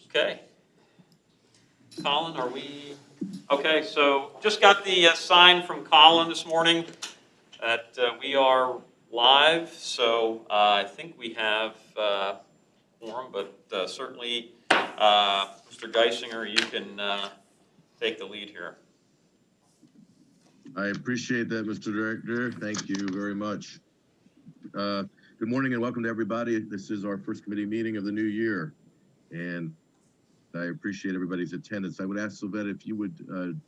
Okay. Colin, are we, okay, so just got the sign from Colin this morning that we are live, so I think we have quorum, but certainly, Mr. Geisinger, you can take the lead here. I appreciate that, Mr. Director. Thank you very much. Good morning and welcome to everybody. This is our first committee meeting of the new year, and I appreciate everybody's attendance. I would ask Sylvette if you would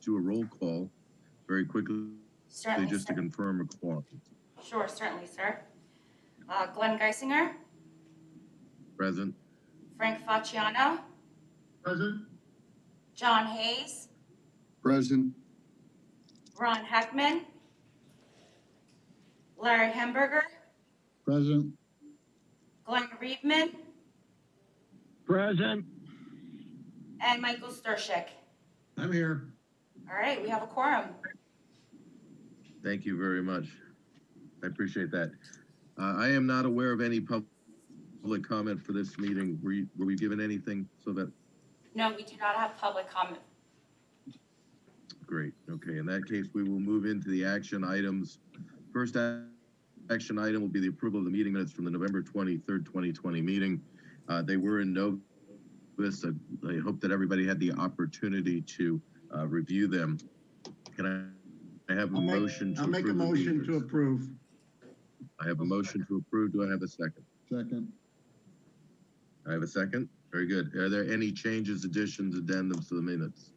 do a roll call very quickly, Certainly, just sir. to confirm a quorum. Sure, certainly, sir. Glenn Geisinger, Present. Frank Facciano, Present. John Hayes, Present. Ron Heckman, Larry Hemberger, Present. Glenn Reedman, Present. and Michael Stershik. I'm here. All right, we have a quorum. Thank you very much. I appreciate that. I am not aware of any public comment for this meeting. Were we given anything, Sylvette? No, we do not have public comment. Great. Okay. In that case, we will move into the action items. First action item will be the approval of the meeting minutes from the November 23rd, 2020 meeting. They were in notice. I hope that everybody had the opportunity to review them. Can I have a motion to approve? I'll make a motion to approve. I have a motion to approve. Do I have a second? Second. I have a second. Very good. Are there any changes, additions, addendums to the minutes?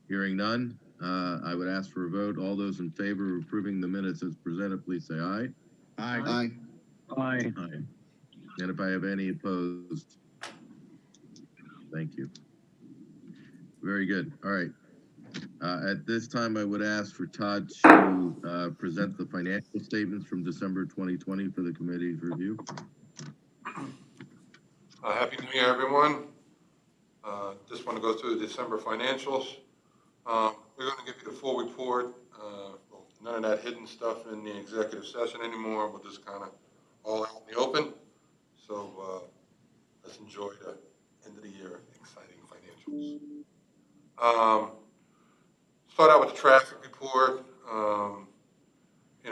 Hearing none, I would ask for a vote. All those in favor of approving the minutes as presented, please say aye. Aye. Aye. Aye. Aye. And if I have any opposed, thank you. Very good. All right. At this time, I would ask for Todd to present the financial statements from December 2020 for the committee's review. Happy New Year, everyone. Just want to go through the December financials. We're going to give you the full report. None of that hidden stuff in the executive session anymore. We'll just kind of all out in the open. So let's enjoy the end of the year exciting financials. Start out with the traffic report.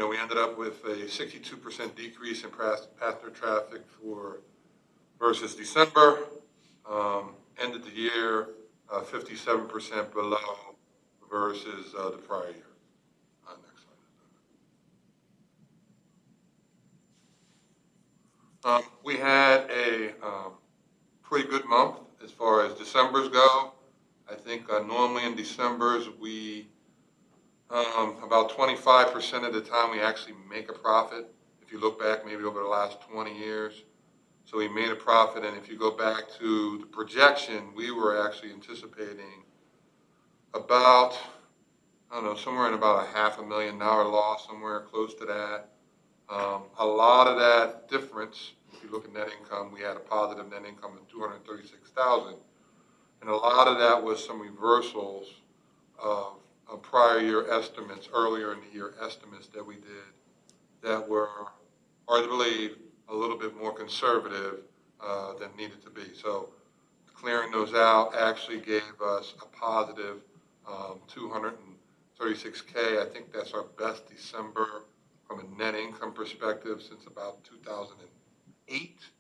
We ended up with a 62% decrease in passenger traffic versus December. Ended the year 57% below versus the prior year. Next slide. We had a pretty good month as far as Decembers go. I think normally in Decembers we about 25% of the time we actually make a profit. If you look back maybe over the last 20 years. So we made a profit, and if you go back to the projection, we were actually anticipating about, I don't know, somewhere in about a $500,000 loss, somewhere close to that. A lot of that difference, if you look at net income, we had a positive net income of $236,000. And a lot of that was some reversals of prior year estimates, earlier in the year estimates that we did that were, hard to believe, a little bit more conservative than needed to be. So clearing those out actually gave us a positive 236K. I think that's our best December from a net income perspective since about 2008.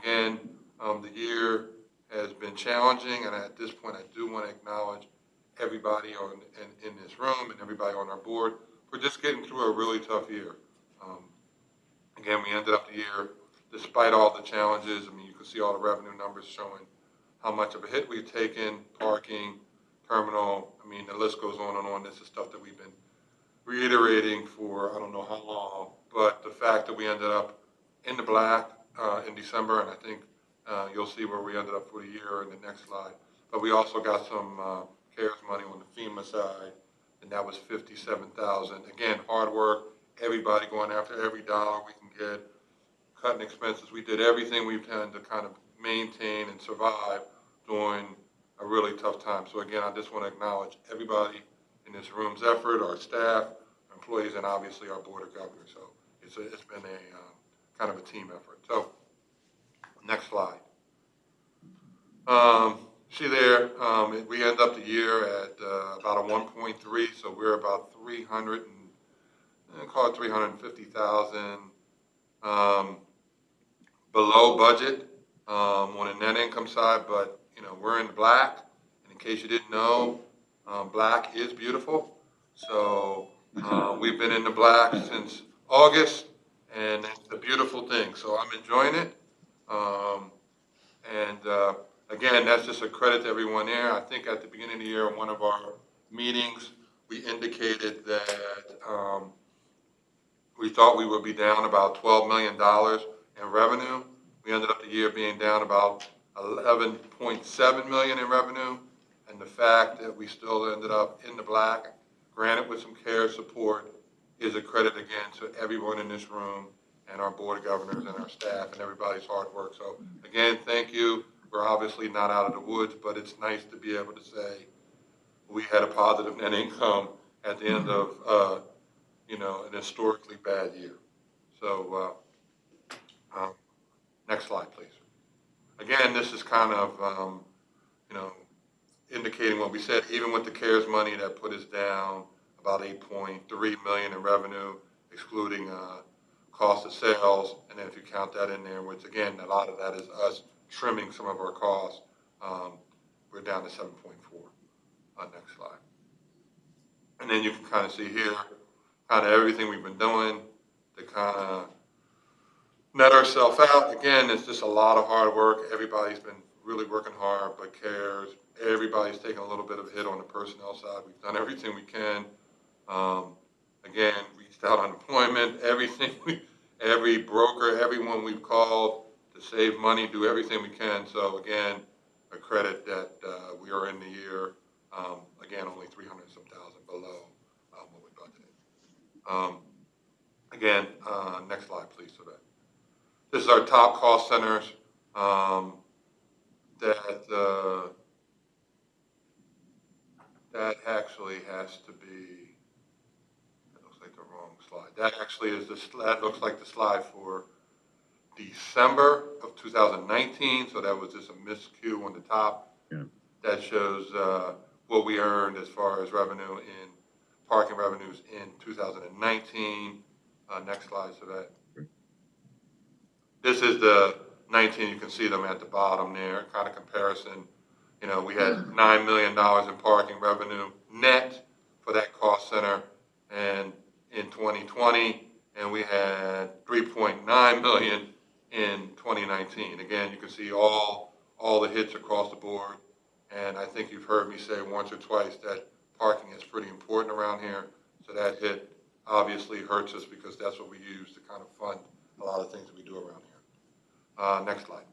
Again, the year has been challenging, and at this point I do want to acknowledge everybody in this room and everybody on our board for just getting through a really tough year. Again, we ended up the year, despite all the challenges. I mean, you can see all the revenue numbers showing how much of a hit we've taken, parking, terminal. I mean, the list goes on and on. This is stuff that we've been reiterating for I don't know how long. But the fact that we ended up in the black in December, and I think you'll see where we ended up for the year in the next slide. But we also got some CARES money on the FEMA side, and that was $57,000. Again, hard work. Everybody going after every dollar we can get, cutting expenses. We did everything we can to kind of maintain and survive during a really tough time. So again, I just want to acknowledge everybody in this room's effort, our staff, employees, and obviously our board of governors. So it's been a kind of a team effort. So next slide. See there, we end up the year at about a 1.3, so we're about 300 and call it 350,000 below budget on the net income side, but we're in the black. And in case you didn't know, black is beautiful. So we've been in the black since August, and it's a beautiful thing. So I'm enjoying it. Um, and again, that's just a credit to everyone there. I think at the beginning of the year, in one of our meetings, we indicated that we thought we would be down about $12 million in revenue. We ended up the year being down about 11.7 million in revenue. And the fact that we still ended up in the black, granted with some CARES support, is a credit again to everyone in this room and our board of governors and our staff and everybody's hard work. So again, thank you. We're obviously not out of the woods, but it's nice to be able to say we had a positive net income at the end of an historically bad year. So next slide, please. Again, this is kind of, indicating what we said, even with the CARES money that put us down about 8.3 million in revenue, excluding cost of sales. And then if you count that in there, which again, a lot of that is us trimming some of our costs, we're down to 7.4. Next slide. And then you can kind of see here, kind of everything we've been doing to kind of net ourselves out. Again, it's just a lot of hard work. Everybody's been really working hard, but CARES. Everybody's taking a little bit of a hit on the personnel side. We've done everything we can. Again, reached out unemployment, everything, every broker, everyone we've called to save money, do everything we can. So again, a credit that we are in the year, again, only 300 some thousand below what we budgeted. Again, next slide, please, so that. This is our top cost centers that actually has to be, that looks like the wrong slide. That actually is that looks like the slide for December of 2019. So that was just a miscue on the top. Yeah. That shows what we earned as far as revenue in parking revenues in 2019. Next slide, so that. This is the 19, you can see them at the bottom there, kind of comparison. We had $9 million in parking revenue net for that cost center and in 2020, and we had 3.9 million in 2019. Again, you can see all the hits across the board, and I think you've heard me say once or twice that parking is pretty important around here, so that hit obviously hurts us because that's what we use to kind of fund a lot of things that we do around here. Next slide.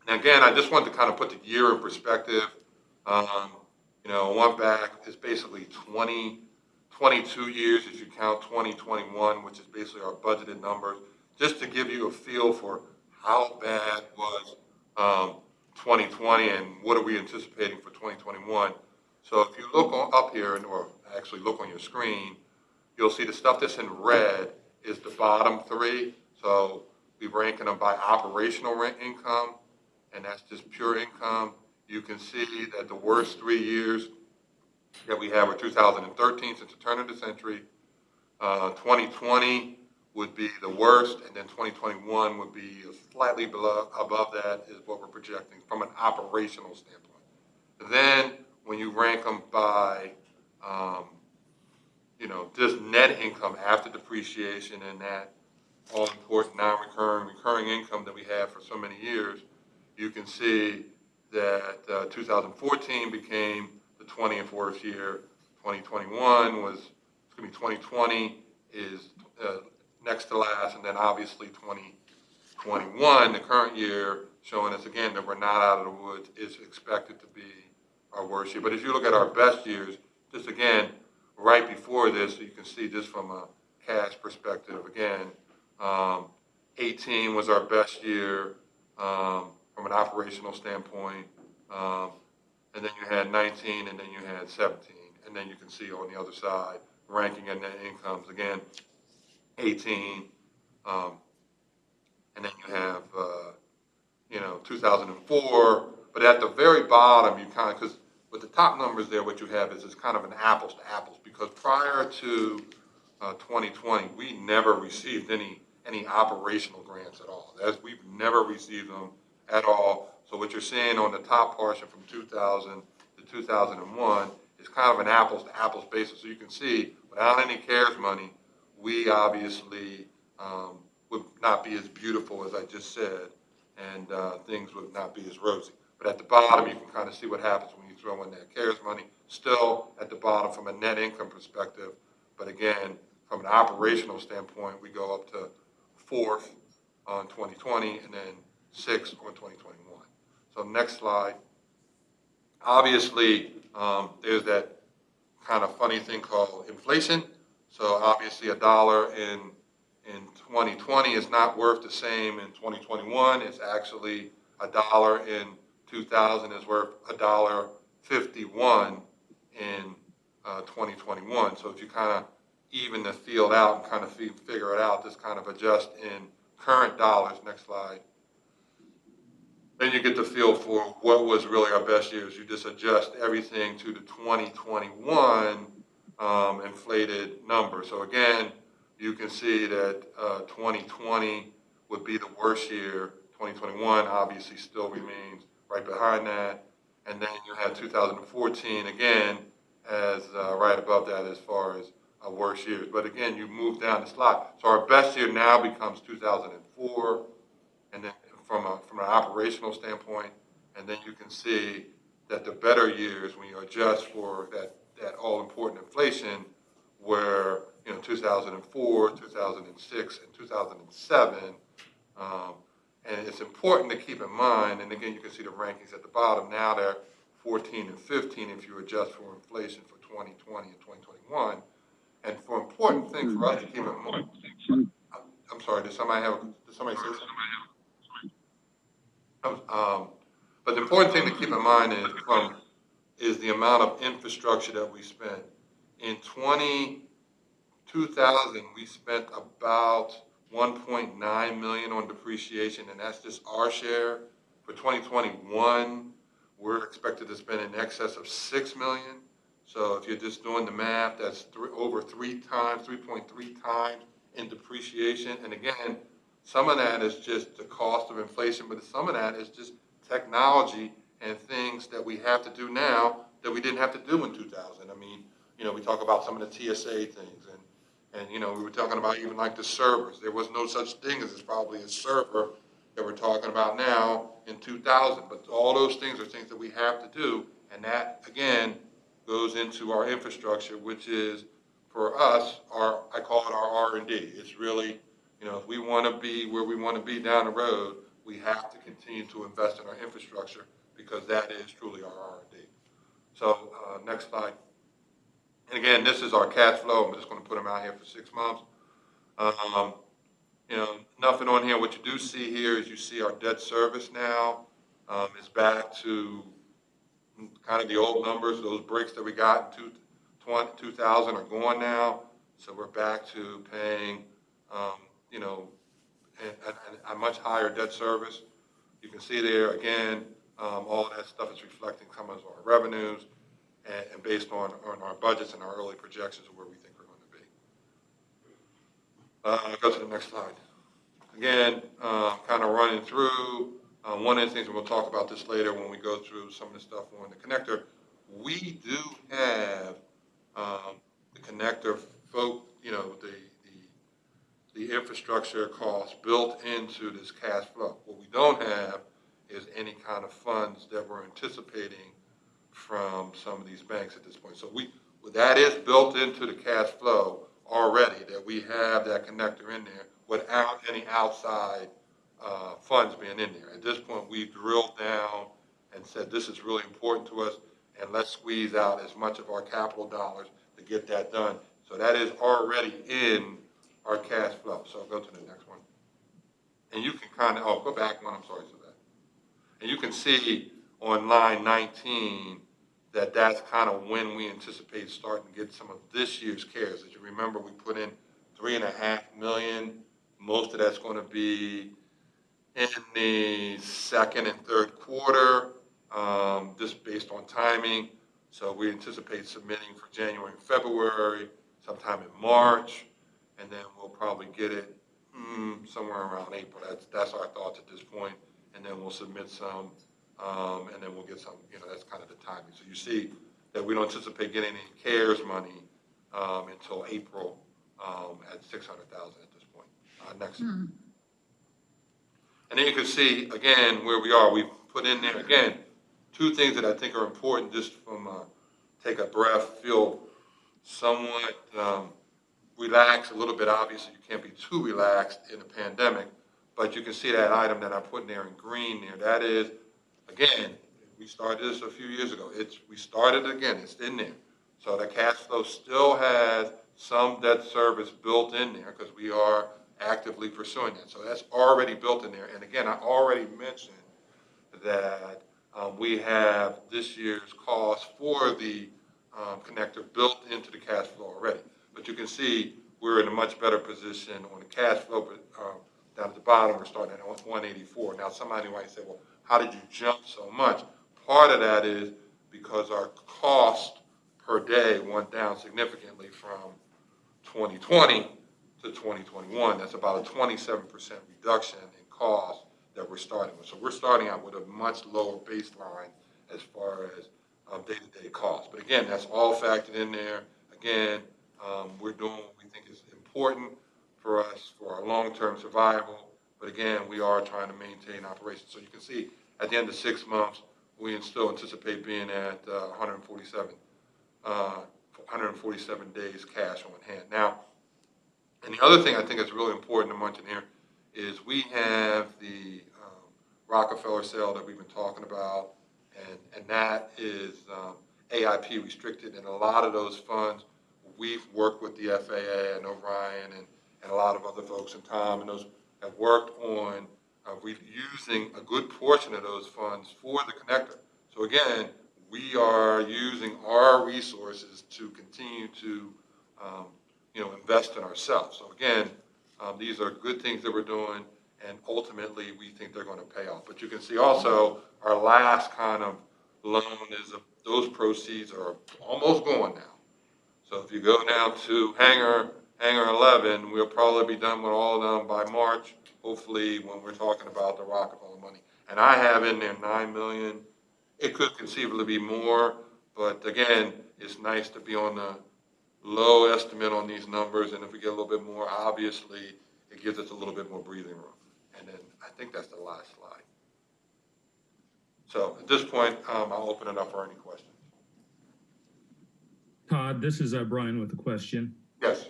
And again, I just wanted to kind of put the year in perspective. One back is basically 22 years if you count 2021, which is basically our budgeted numbers, just to give you a feel for how bad was 2020 and what are we anticipating for 2021. So if you look up here, or actually look on your screen, you'll see the stuff that's in red is the bottom three. So we're ranking them by operational rent income, and that's just pure income. You can see that the worst 3 years that we have are 2013 since the turn of the century. 2020 would be the worst, and then 2021 would be slightly above that is what we're projecting from an operational standpoint. Then when you rank them by, just net income after depreciation and that all important non-recurring, recurring income that we have for so many years, you can see that 2014 became the 20th worst year. 2021 was, it's going to be 2020 is next to last, and then obviously 2021, the current year, showing us again that we're not out of the woods, is expected to be our worst year. But if you look at our best years, just again, right before this, so you can see this from a cash perspective again, 18 was our best year from an operational standpoint, and then you had 19, and then you had 17, and then you can see on the other side, ranking and net incomes, again, 18, and then you have 2004. But at the very bottom, you kind of, because with the top numbers there, what you have is kind of an apples to apples, because prior to 2020, we never received any operational grants at all. We've never received them at all. So what you're seeing on the top portion from 2000 to 2001 is kind of an apples to apples basis. So you can see without any CARES money, we obviously would not be as beautiful as I just said, and things would not be as rosy. But at the bottom, you can kind of see what happens when you throw in that CARES money. Still at the bottom from a net income perspective, but again, from an operational standpoint, we go up to fourth on 2020 and then sixth on 2021. So next slide. Obviously, there's that kind of funny thing called inflation. So obviously a dollar in 2020 is not worth the same in 2021. It's actually a dollar in 2000 is worth $1.51 in 2021. So if you kind of even the field out and kind of figure it out, just kind of adjust in current dollars. Next slide. Then you get the feel for what was really our best years. You just adjust everything to the 2021 inflated number. So again, you can see that 2020 would be the worst year. 2021 obviously still remains right behind that. And then you have 2014 again as right above that as far as worst years. But again, you move down the slide. So our best year now becomes 2004, and then from an operational standpoint, and then you can see that the better years, when you adjust for that all-important inflation, were 2004, 2006, and 2007. And it's important to keep in mind, and again, you can see the rankings at the bottom. Now they're 14 and 15 if you adjust for inflation for 2020 and 2021. And for important thing for us to keep in mind, I'm sorry, did somebody say something? But the important thing to keep in mind is the amount of infrastructure that we spent. In 2000, we spent about 1.9 million on depreciation, and that's just our share. For 2021, we're expected to spend in excess of 6 million. So if you're just doing the math, that's over 3.3 times in depreciation. And again, some of that is just the cost of inflation, but some of that is just technology and things that we have to do now that we didn't have to do in 2000. I mean, we talk about some of the TSA things, and we were talking about even like the servers. There was no such thing as probably a server that we're talking about now in 2000. But all those things are things that we have to do, and that again goes into our infrastructure, which is for us I call it our R&D. It's really if we want to be where we want to be down the road, we have to continue to invest in our infrastructure because that is truly our R&D. So next slide. And again, this is our cash flow. I'm just going to put them out here for 6 months. Nothing on here. What you do see here is you see our debt service now is back to kind of the old numbers. Those breaks that we got in 2000 are gone now. So we're back to paying, a much higher debt service. You can see there again, all of that stuff is reflecting some of our revenues and based on our budgets and our early projections of where we think we're going to be. Go to the next slide. Again, kind of running through one of the things, and we'll talk about this later when we go through some of the stuff on the connector. We do have the connector the infrastructure costs built into this cash flow. What we don't have is any kind of funds that we're anticipating from some of these banks at this point. So that is built into the cash flow already, that we have that connector in there without any outside funds being in there. At this point, we've drilled down and said this is really important to us, and let's squeeze out as much of our capital dollars to get that done. So that is already in our cash flow. So go to the next one. And you can kind of, go back one, I'm sorry for that. And you can see on line 19 that that's kind of when we anticipate starting to get some of this year's CARES. As you remember, we put in $3.5 million. Most of that's going to be in the second and third quarter, just based on timing. So we anticipate submitting for January and February, sometime in March, and then we'll probably get it somewhere around April. That's our thoughts at this point. And then we'll submit some, and then we'll get some, that's kind of the timing. So you see that we don't anticipate getting any CARES money until April at $600,000 at this point. Next. And then you can see, again, where we are. We've put in there, again, two things that I think are important just from take a breath, feel somewhat relaxed a little bit. Obviously, you can't be too relaxed in a pandemic, but you can see that item that I put in there in green there. That is, again, we started this a few years ago. We started again. It's in there. So the cash flow still has some debt service built in there because we are actively pursuing that. So that's already built in there. And again, I already mentioned that we have this year's cost for the connector built into the cash flow already. But you can see we're in a much better position on the cash flow, but down at the bottom, we're starting at 184. Now, somebody might say, well, how did you jump so much? Part of that is because our cost per day went down significantly from 2020 to 2021. That's about a 27% reduction in cost that we're starting with. So we're starting out with a much lower baseline as far as day-to-day costs. But again, that's all factored in there. Again, we're doing what we think is important for us for our long-term survival. But again, we are trying to maintain operations. So you can see at the end of 6 months, we still anticipate being at 147 days cash on hand. Now, and the other thing I think is really important to mention here is we have the Rockefeller sale that we've been talking about, and that is AIP restricted, and a lot of those funds, we've worked with the FAA, I know Ryan and a lot of other folks, and Tom, and those have worked on using a good portion of those funds for the connector. So again, we are using our resources to continue to invest in ourselves. So again, these are good things that we're doing, and ultimately we think they're going to pay off. But you can see also our last kind of loan is those proceeds are almost gone now. So if you go down to Hangar 11, we'll probably be done with all of them by March, hopefully when we're talking about the Rockefeller money. And I have in there $9 million. It could conceivably be more, but again, it's nice to be on the low estimate on these numbers, and if we get a little bit more, obviously, it gives us a little bit more breathing room. And then I think that's the last slide. So at this point, I'll open it up for any questions. Todd, this is Brian with a question. Yes.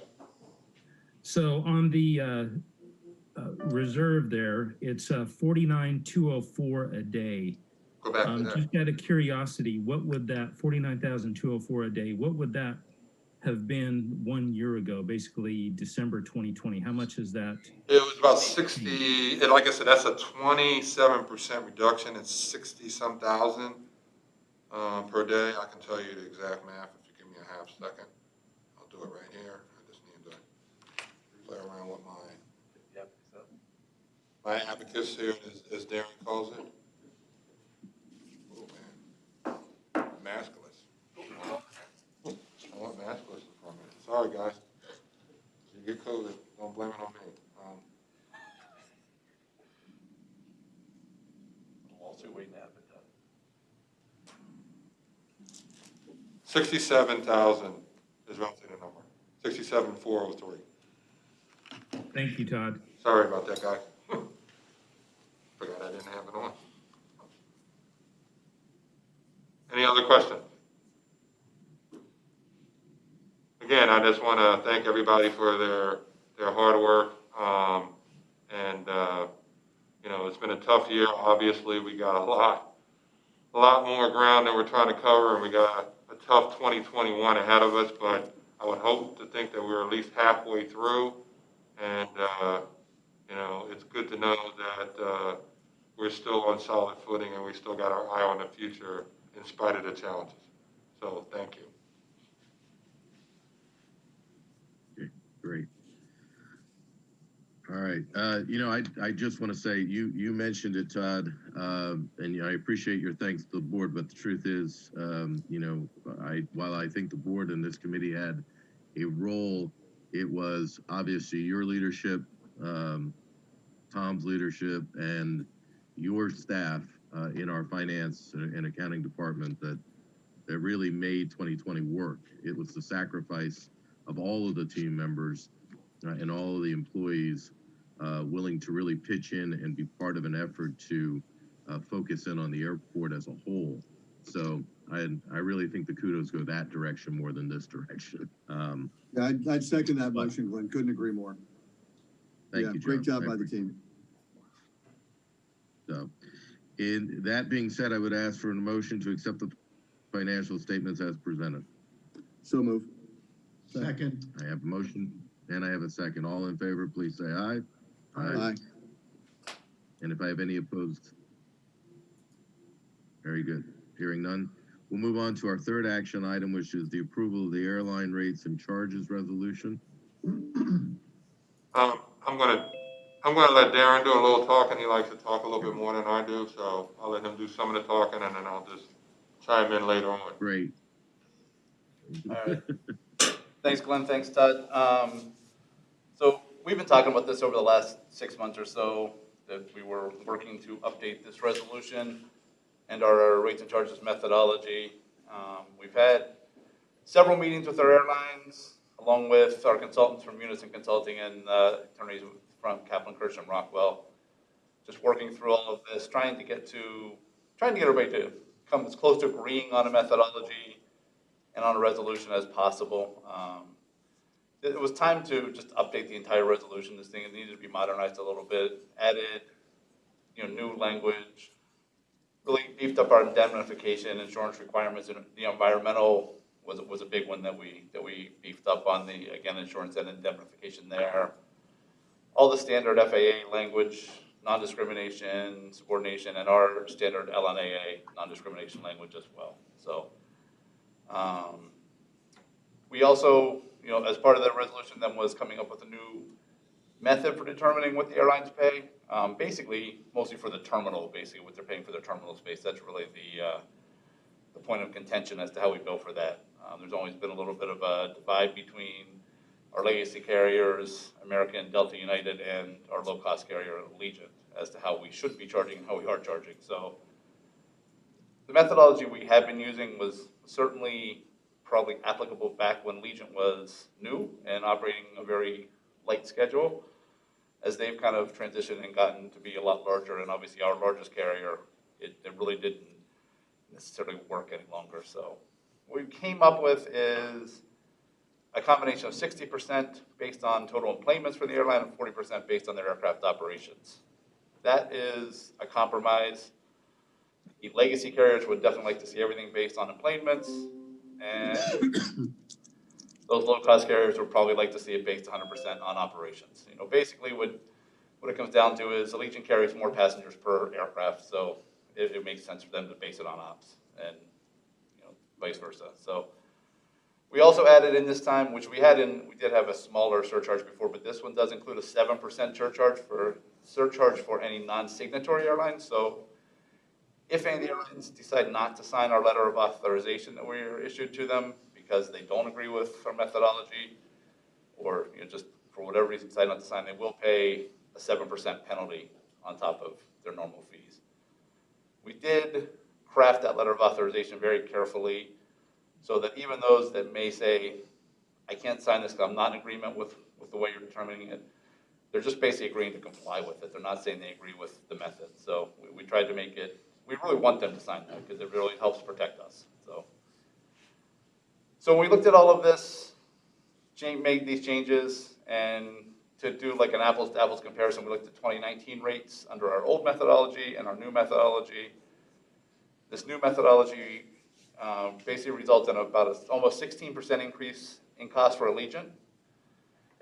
So on the reserve there, it's 49,204 a day. Go back to that. Just out of curiosity, what would that 49,204 a day? What would that have been 1 year ago, basically December 2020? How much is that? It was about 60, and like I said, that's a 27% reduction. It's 60-some thousand per day. I can tell you the exact math if you give me a half second. I'll do it right here. I just need to play around with my abacus here, as Darren calls it. Oh, man. Maskless. I want maskless for a minute. Sorry, guys. If you get COVID, don't blame it on me. I'm also waiting to have it done. 67,000 is roughly the number. 67,403. Thank you, Todd. Sorry about that, guys. Forgot I didn't have it on. Any other questions? Again, I just want to thank everybody for their hard work. It's been a tough year. Obviously, we got a lot more ground that we're trying to cover, and we got a tough 2021 ahead of us. But I would hope to think that we're at least halfway through, and it's good to know that we're still on solid footing, and we still got our eye on the future in spite of the challenges. So, thank you. Okay, great. All right. right. I just want to say, you mentioned it, Todd, and I appreciate your thanks to the board, but the truth is, while I think the board and this committee had a role, it was obviously your leadership, Tom's leadership, and your staff in our finance and accounting department that really made 2020 work. It was the sacrifice of all of the team members and all of the employees willing to really pitch in and be part of an effort to focus in on the airport as a whole. So I really think the kudos go that direction more than this direction. Yeah, I'd second that But- motion, Glenn. Couldn't agree more. Thank Yeah, you, great Joe. job I by the appreciate team. So, in that being said, I would ask for a motion to accept the financial statements as presented. So move. Second. I have a motion and I have a second. All in favor, please say aye. Aye. And if I have any opposed? Very good. Hearing none. We'll move on to our third action item, which is the approval of the airline rates and charges resolution. I'm gonna let Darren do a little talking. He likes to talk a little bit more than I do, so I'll let him do some of the talking and then I'll just chime in later on. Great. All right. Thanks, Glenn. Thanks, Todd. So we've been talking about this over the last 6 months or so, that we were working to update this resolution and our rates and charges methodology. We've had several meetings with our airlines, along with our consultants from Unison Consulting and attorneys from Kaplan, Kirsch, and Rockwell, just working through all of this, trying to get everybody to come as close to agreeing on a methodology and on a resolution as possible. It was time to just update the entire resolution. This thing needed to be modernized a little bit, added, new language, really beefed up our indemnification insurance requirements, and the environmental was a big one that we beefed up on the, again, insurance and indemnification there. All the standard FAA language, non-discrimination, subordination, and our standard LNAA non-discrimination language as well. So we also, as part of that resolution then was coming up with a new method for determining what the airlines pay. Basically, mostly for the terminal, basically what they're paying for their terminal space. That's really the point of contention as to how we bill for that. There's always been a little bit of a divide between our legacy carriers, American, Delta, United, and our low-cost carrier, Allegiant, as to how we should be charging and how we are charging. So the methodology we have been using was certainly probably applicable back when Allegiant was new and operating a very light schedule. As they've kind of transitioned and gotten to be a lot larger, and obviously our largest carrier, it really didn't necessarily work any longer. So what we came up with is a combination of 60% based on total enplanements for the airline and 40% based on their aircraft operations. That is a compromise. The legacy carriers would definitely like to see everything based on enplanements, and those low-cost carriers would probably like to see it based 100% on operations. Basically what it comes down to is Allegiant carries more passengers per aircraft, so it makes sense for them to base it on ops, and vice versa. So we also added in this time, which we did have a smaller surcharge before, but this one does include a 7% surcharge for any non-signatory airlines. So if any of the airlines decide not to sign our letter of authorization that we issued to them because they don't agree with our methodology, or just for whatever reason decide not to sign, they will pay a 7% penalty on top of their normal fees. We did craft that letter of authorization very carefully so that even those that may say, I can't sign this because I'm not in agreement with the way you're determining it, they're just basically agreeing to comply with it. They're not saying they agree with the method. So we tried to make it, we really want them to sign that because it really helps protect us. So when we looked at all of this, made these changes, and to do like an apples to apples comparison, we looked at 2019 rates under our old methodology and our new methodology. This new methodology basically results in about almost 16% increase in cost for Allegiant.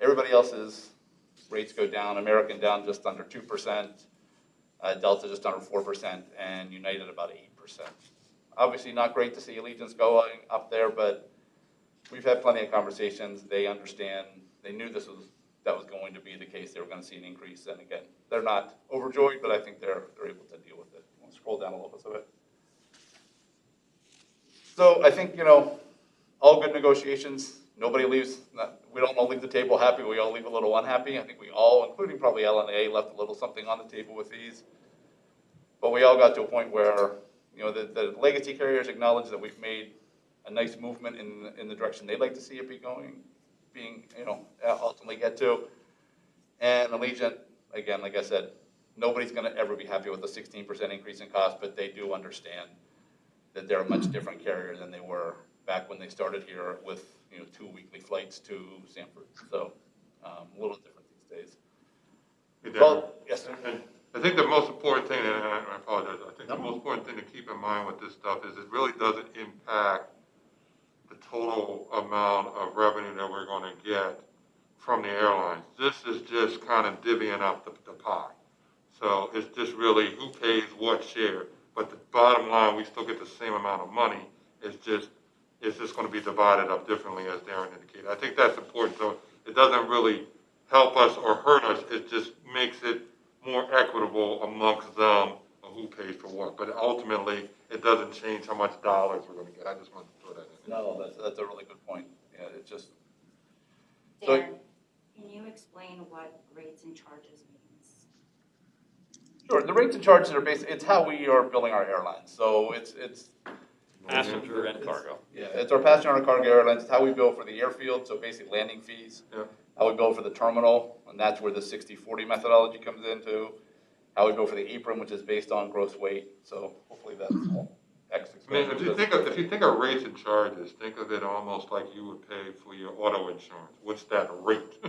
Everybody else's rates go down. American down just under 2%, Delta just under 4%, and United about 8%. Obviously not great to see Allegiant's going up there, but we've had plenty of conversations. They understand. They knew this was that was going to be the case. They were gonna see an increase, and again, they're not overjoyed, but I think they're able to deal with it. We'll scroll down a little bit of it. So I think, all good negotiations, nobody leaves, we don't all leave the table happy, we all leave a little unhappy. I think we all, including probably LNAA, left a little something on the table with these. But we all got to a point where, the legacy carriers acknowledge that we've made a nice movement in the direction they'd like to see it ultimately get to. And Allegiant, again, like I said, nobody's gonna ever be happy with a 16% increase in cost, but they do understand that they're a much different carrier than they were back when they started here with, 2 weekly flights to Sanford. So, a little different these days. Hey, Darren. Well, yes, sir. And I think the most important thing, and I apologize, I think the most important thing to keep in mind with this stuff is it really doesn't impact the total amount of revenue that we're gonna get from the airlines. This is just kind of divvying up the pie. So it's just really who pays what share, but the bottom line, we still get the same amount of money. It's just gonna be divided up differently, as Darren indicated. I think that's important, so it doesn't really help us or hurt us, it just makes it more equitable amongst them of who pays for what. But ultimately, it doesn't change how much dollars we're gonna get. I just wanted to throw that in. No, that's a really good point. Yeah, it's just, So- Darren, can you explain what rates and charges means? sure, the rates and charges are it's how we are billing our airlines. So it's Passenger and cargo. Yeah, it's our passenger and cargo airlines. It's how we bill for the airfield, so basically landing fees. Yeah. How we bill for the terminal, and that's where the 60/40 methodology comes into. How we bill for the apron, which is based on gross weight. So hopefully that's all. I mean, if you think of rates and charges, think of it almost like you would pay for your auto insurance. What's that rate?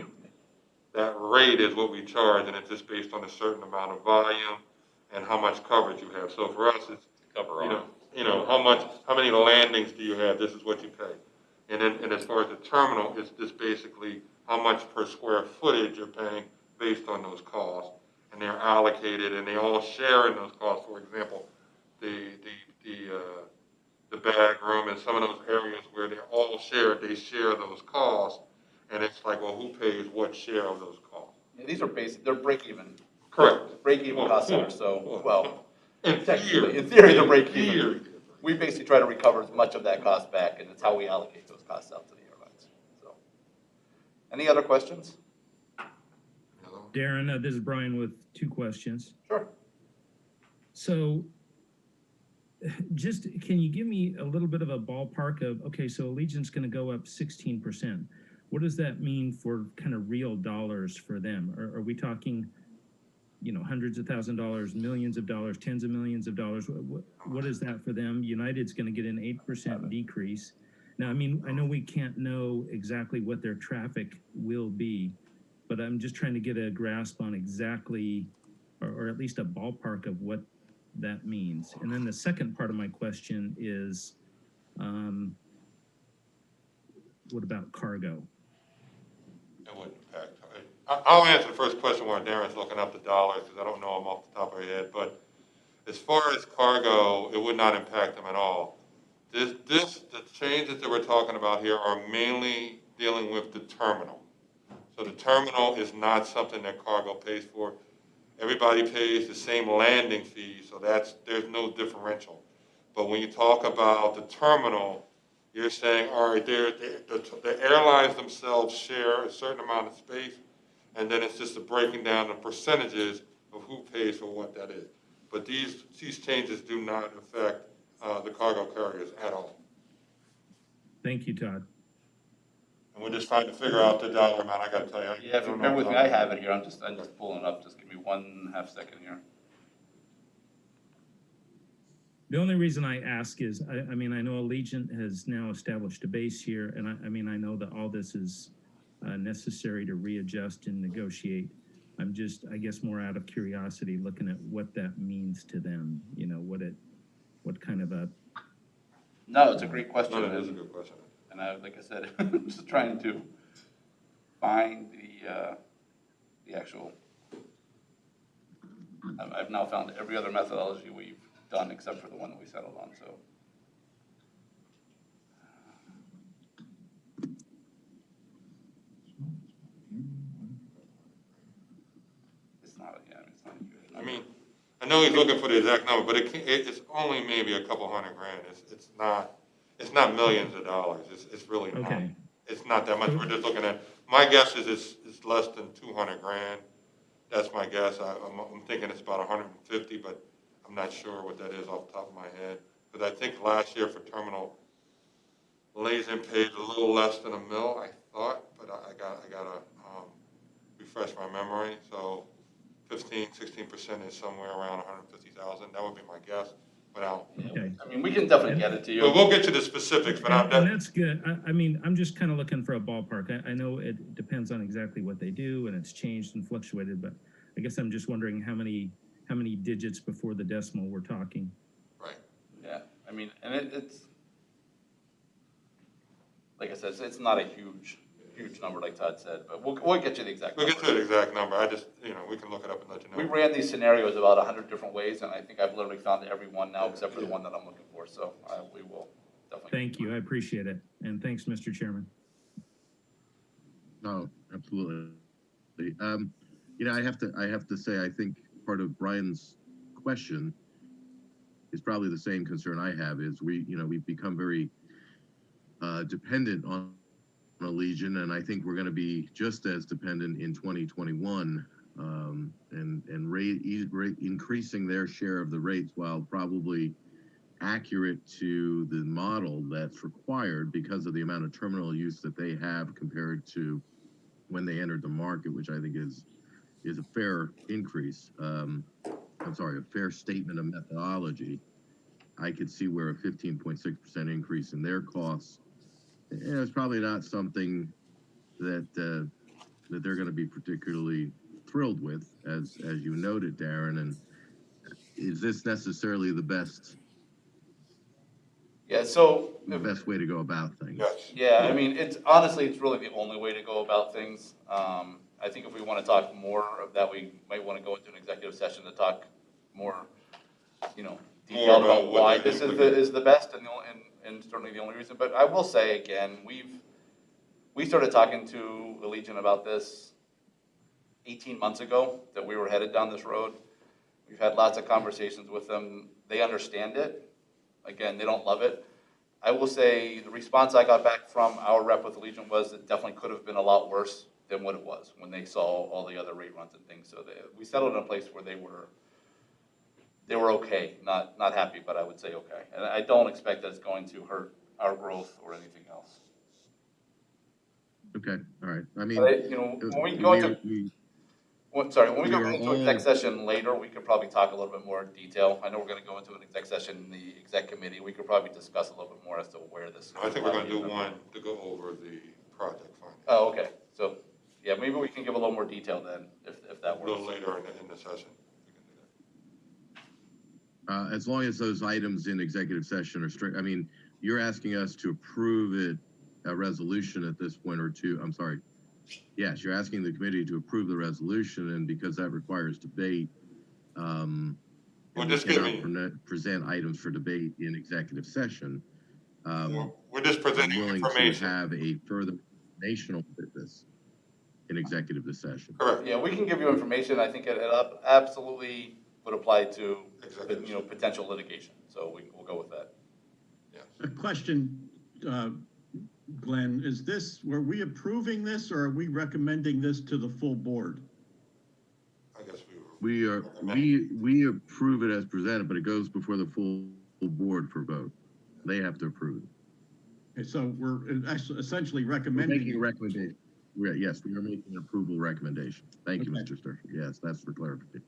That rate is what we charge, and it's just based on a certain amount of volume and how much coverage you have. So for us, it's Cover how many landings do you have? This is what you pay. And as far as the terminal, it's just basically how much per square footage you're paying based on those costs. And they're allocated, and they all share in those costs. For example, the bag room and some of those areas where they're all shared, they share those costs. And it's like, well, who pays what share of those costs? Yeah, these are they're break even. Correct. Break even cost centers. So, well, In technically, theory. in theory, they're break even. theory. We basically try to recover as much of that cost back, and it's how we allocate those costs out to the airlines. So, any other questions? Darren, this is Brian with 2 questions. Sure. So just, can you give me a little bit of a ballpark of, okay, so Allegiant's gonna go up 16%. What does that mean for kind of real dollars for them? Are we talking, hundreds of $1,000s, millions of dollars, tens of millions of dollars? What is that for them? United's gonna get an 8% decrease. Now, I mean, I know we can't know exactly what their traffic will be, but I'm just trying to get a grasp on exactly, or at least a ballpark of what that means. And then the second part of my question is, what about cargo? It wouldn't impact. I'll answer the first question while Darren's looking up the dollars, because I don't know them off the top of my head. But as far as cargo, it would not impact them at all. The changes that we're talking about here are mainly dealing with the terminal. So the terminal is not something that cargo pays for. Everybody pays the same landing fee, so there's no differential. But when you talk about the terminal, you're saying, all right, the airlines themselves share a certain amount of space, and then it's just a breaking down of percentages of who pays for what that is. But these changes do not affect the cargo carriers at all. Thank you, Todd. And we're just trying to figure out the dollar amount. I got to tell you. Yeah, if you bear with me, I have it here. I'm just pulling it up. Just give me 1/2 second here. The only reason I ask is, I mean, I know Allegiant has now established a base here, and I mean, I know that all this is necessary to readjust and negotiate. I'm just, I guess, more out of curiosity, looking at what that means to them. What kind of a. No, it's a great question. No, that is a good question. And like I said, I'm just trying to find the actual. I've now found every other methodology we've done except for the one that we settled on. So. I know he's looking for the exact number, but it's only maybe a couple $100,000. It's not millions of dollars. It's really not. Okay. It's not that much. We're just looking at, my guess is it's less than 200,000. That's my guess. I'm thinking it's about 150, but I'm not sure what that is off the top of my head. Because I think last year for terminal, Lazen paid a little less than $1 million, I thought, but I gotta refresh my memory. So 16% is somewhere around 150,000. That would be my guess. But Okay. I mean, we can definitely get it to you. we'll get to the specifics. But And that's good. I mean, I'm just kind of looking for a ballpark. I know it depends on exactly what they do and it's changed and fluctuated, but I guess I'm just wondering how many digits before the decimal we're talking. right. Yeah, I mean, and it's, like I said, it's not a huge number like Todd said, but we'll get you the exact We'll number. get to the exact number. I just, we can look it up and let you know. We ran these scenarios about 100 different ways, and I think I've literally found every one now except for the one that I'm looking for, so we will definitely. Thank you. I appreciate it. And thanks, Mr. Chairman. No, absolutely. I have to say, I think part of Brian's question is probably the same concern I have. Is we've become very dependent on Allegiant, and I think we're going to be just as dependent in 2021, and increasing their share of the rates while probably accurate to the model that's required because of the amount of terminal use that they have compared to when they entered the market, which I think is a fair increase. I'm sorry, a fair statement of methodology. I could see where a 15.6% increase in their costs, it's probably not something that they're going to be particularly thrilled with, as you noted, Darren. And is this necessarily the best Yeah, so. way to go about things? Yes. Yeah, I mean, honestly, it's really the only way to go about things. I think if we want to talk more of that, we might want to go into an executive session to talk more, detailed about what why they this think is the best and certainly the only reason. But I will say again, we started talking to Allegiant about this 18 months ago, that we were headed down this road. We've had lots of conversations with them. They understand it. Again, they don't love it. I will say the response I got back from our rep with Allegiant was it definitely could have been a lot worse than what it was when they saw all the other rate runs and things. So we settled in a place where they were okay, not happy, but I would say okay. And I don't expect that it's going to hurt our growth or anything else. Okay, all right. I mean, But when we go into when we we go are into all- exec session later, we could probably talk a little bit more in detail. I know we're going to go into an exec session in the exec committee. We could probably discuss a little bit more as to where this. I think we're going to do one to go over the project fund Oh, okay. So, yeah, maybe we can give a little more detail then, if that a works. little later in the session. We can do that. as long as those items in executive session are strict. I mean, you're asking us to approve a resolution at this point, or two. I'm sorry. Yes, you're asking the committee to approve the resolution, and because that requires debate, Well, we just cannot present items for debate in executive session. We're just I'm presenting willing to information. have a further informational business in executive session. Correct. Yeah, we can give you information. I think it absolutely would apply to, Executive. potential litigation. So we'll go with that. A question, Glenn, were we approving this or are we recommending this to the full board? I guess we were. We approve it as presented, but it goes before the full board for vote. They have to approve it. Okay, so we're essentially We're recommending. making a recommendation. Yes, we are making an approval recommendation. Thank you, Okay. Mr. Sturgeon. Yes, that's for clarification.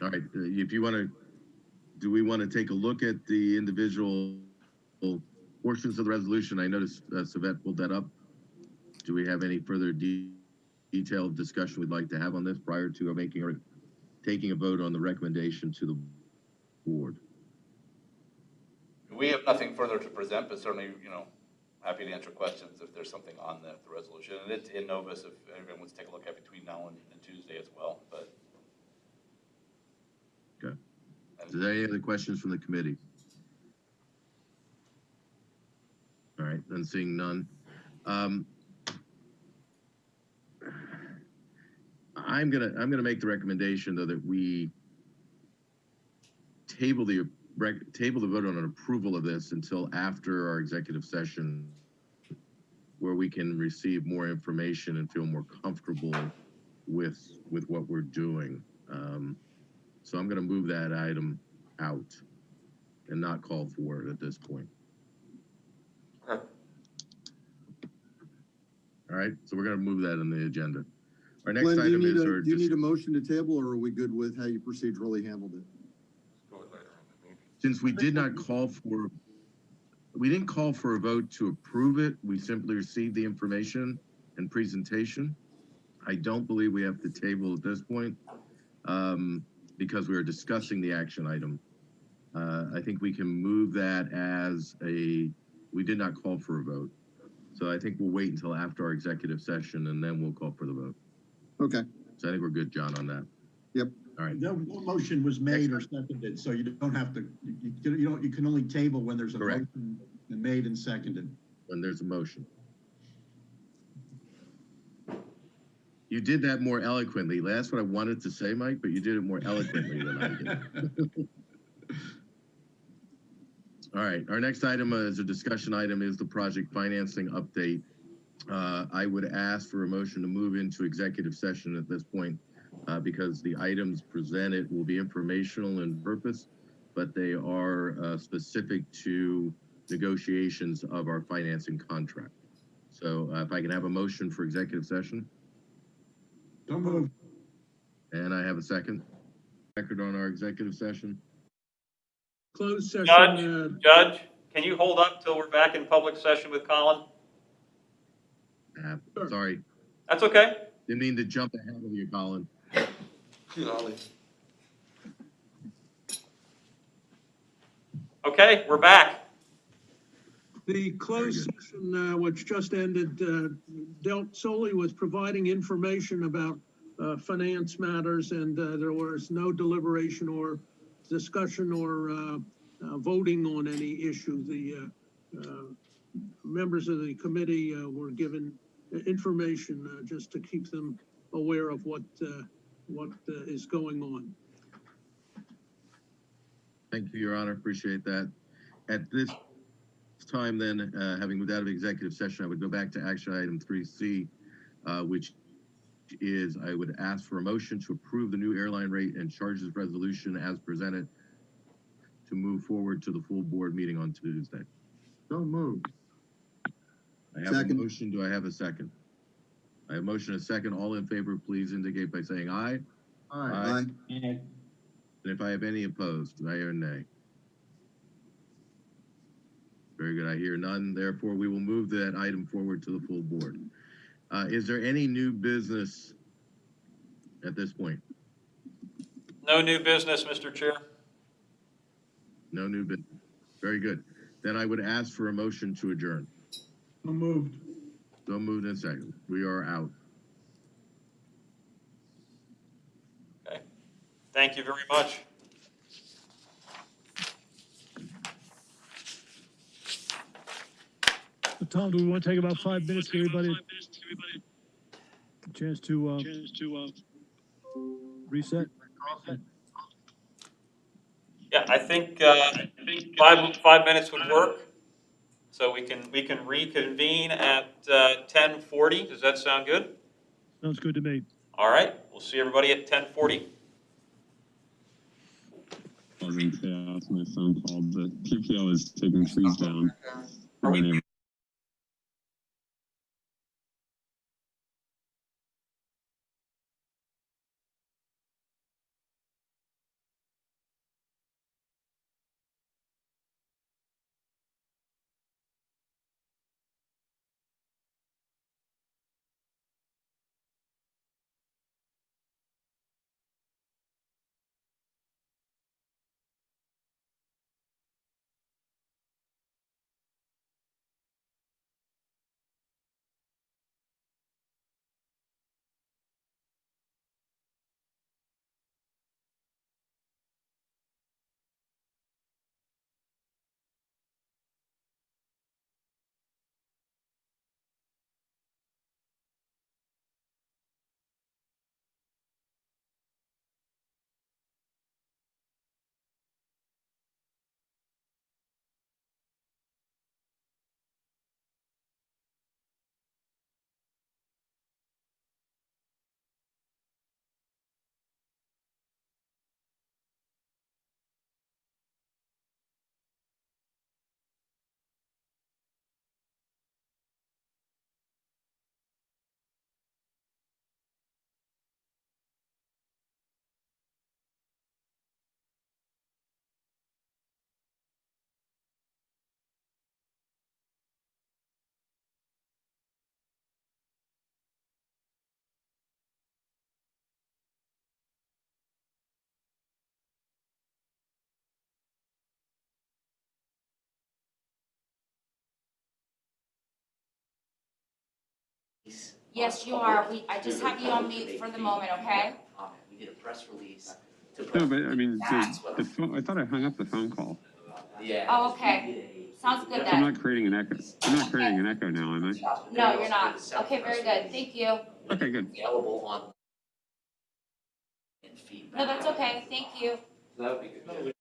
All right, if you want to, do we want to take a look at the individual portions of the resolution? I noticed Savette pulled that up. Do we have any further detailed discussion we'd like to have on this prior to taking a vote on the recommendation to the board? We have nothing further to present, but certainly, happy to answer questions if there's something on the resolution. And it's in Novus if everyone wants to take a look at between now and Tuesday as well. But Okay. Is there any other questions from the committee? All right, then seeing none. I'm gonna make the recommendation though that we table the vote on an approval of this until after our executive session, where we can receive more information and feel more comfortable with what we're doing. So I'm gonna move that item out and not call for it at this point. Okay. All right, so we're gonna move that on the agenda. Our next Glenn, do you item need is a, our, do you need a motion to table, or are we good with how you procedurally handled it? Do it later in the meeting. since we did not call for, we didn't call for a vote to approve it, we simply received the information and presentation. I don't believe we have to table at this point, because we are discussing the action item. I think we can move that as we did not call for a vote. So I think we'll wait until after our executive session and then we'll call for the vote. Okay, So I think we're good, John, on that. Yep. All right, No motion was made or seconded, so you don't have to, you can only table when there's a Correct. motion made and seconded. when there's a motion. You did that more eloquently. That's what I wanted to say, Mike, but you did it more eloquently than I did. All right, our next item as a discussion item is the project financing update. I would ask for a motion to move into executive session at this point, because the items presented will be informational in purpose, but they are specific to negotiations of our financing contract. So if I can have a motion for executive session, Don't move. and I have a second. Record on our executive session. Closed session, Judge, can you hold up till we're back in public session with Colin? Sure. Sorry, That's okay. didn't mean to jump ahead of you, Colin. Golly. Okay, we're back. the closed Very session, which just ended, dealt solely with providing information about finance matters, and there was no deliberation or discussion or voting on any issue. The members of the committee were given information just to keep them aware of what is going on. Thank you, Your Honor, appreciate that. At this time then, having moved out of executive session, I would go back to action item 3C, which is I would ask for a motion to approve the new airline rate and charges resolution as presented to move forward to the full board meeting on Tuesday. so moved. I have Second. a motion, do I have a second? I have a motion and a second, all in favor, please indicate by saying aye. Aye. And if I have any opposed, aye or nay? Very good, I hear none, therefore we will move that item forward to the full board. Is there any new business at this point? No new business, Mr. Chair. No new business, very good. Then I would ask for a motion to adjourn. So moved. So moved in second, we are out. Okay. Thank you very much. Tom, do we want to take about 5 minutes, give everybody a chance to reset? Yeah, I think 5 minutes would work. So we can reconvene at 10:40. Does that sound good? Sounds good to me. All right, we'll see everybody at 10:40. Causing chaos. My phone called, but PPL is taking trees down. Are we- My neighbor Yes, you are. I just have you on mute for the moment, okay? We did a press release to. No, but I mean, That's what the phone, I thought I hung up the phone call. Yeah. Oh, okay. Sounds good I'm then. not creating an echo. I'm not creating an echo now, am I? No, you're not. Okay, very good. Thank you. Okay, good. Available on. And feedback. No, that's okay. Thank you. That would be good.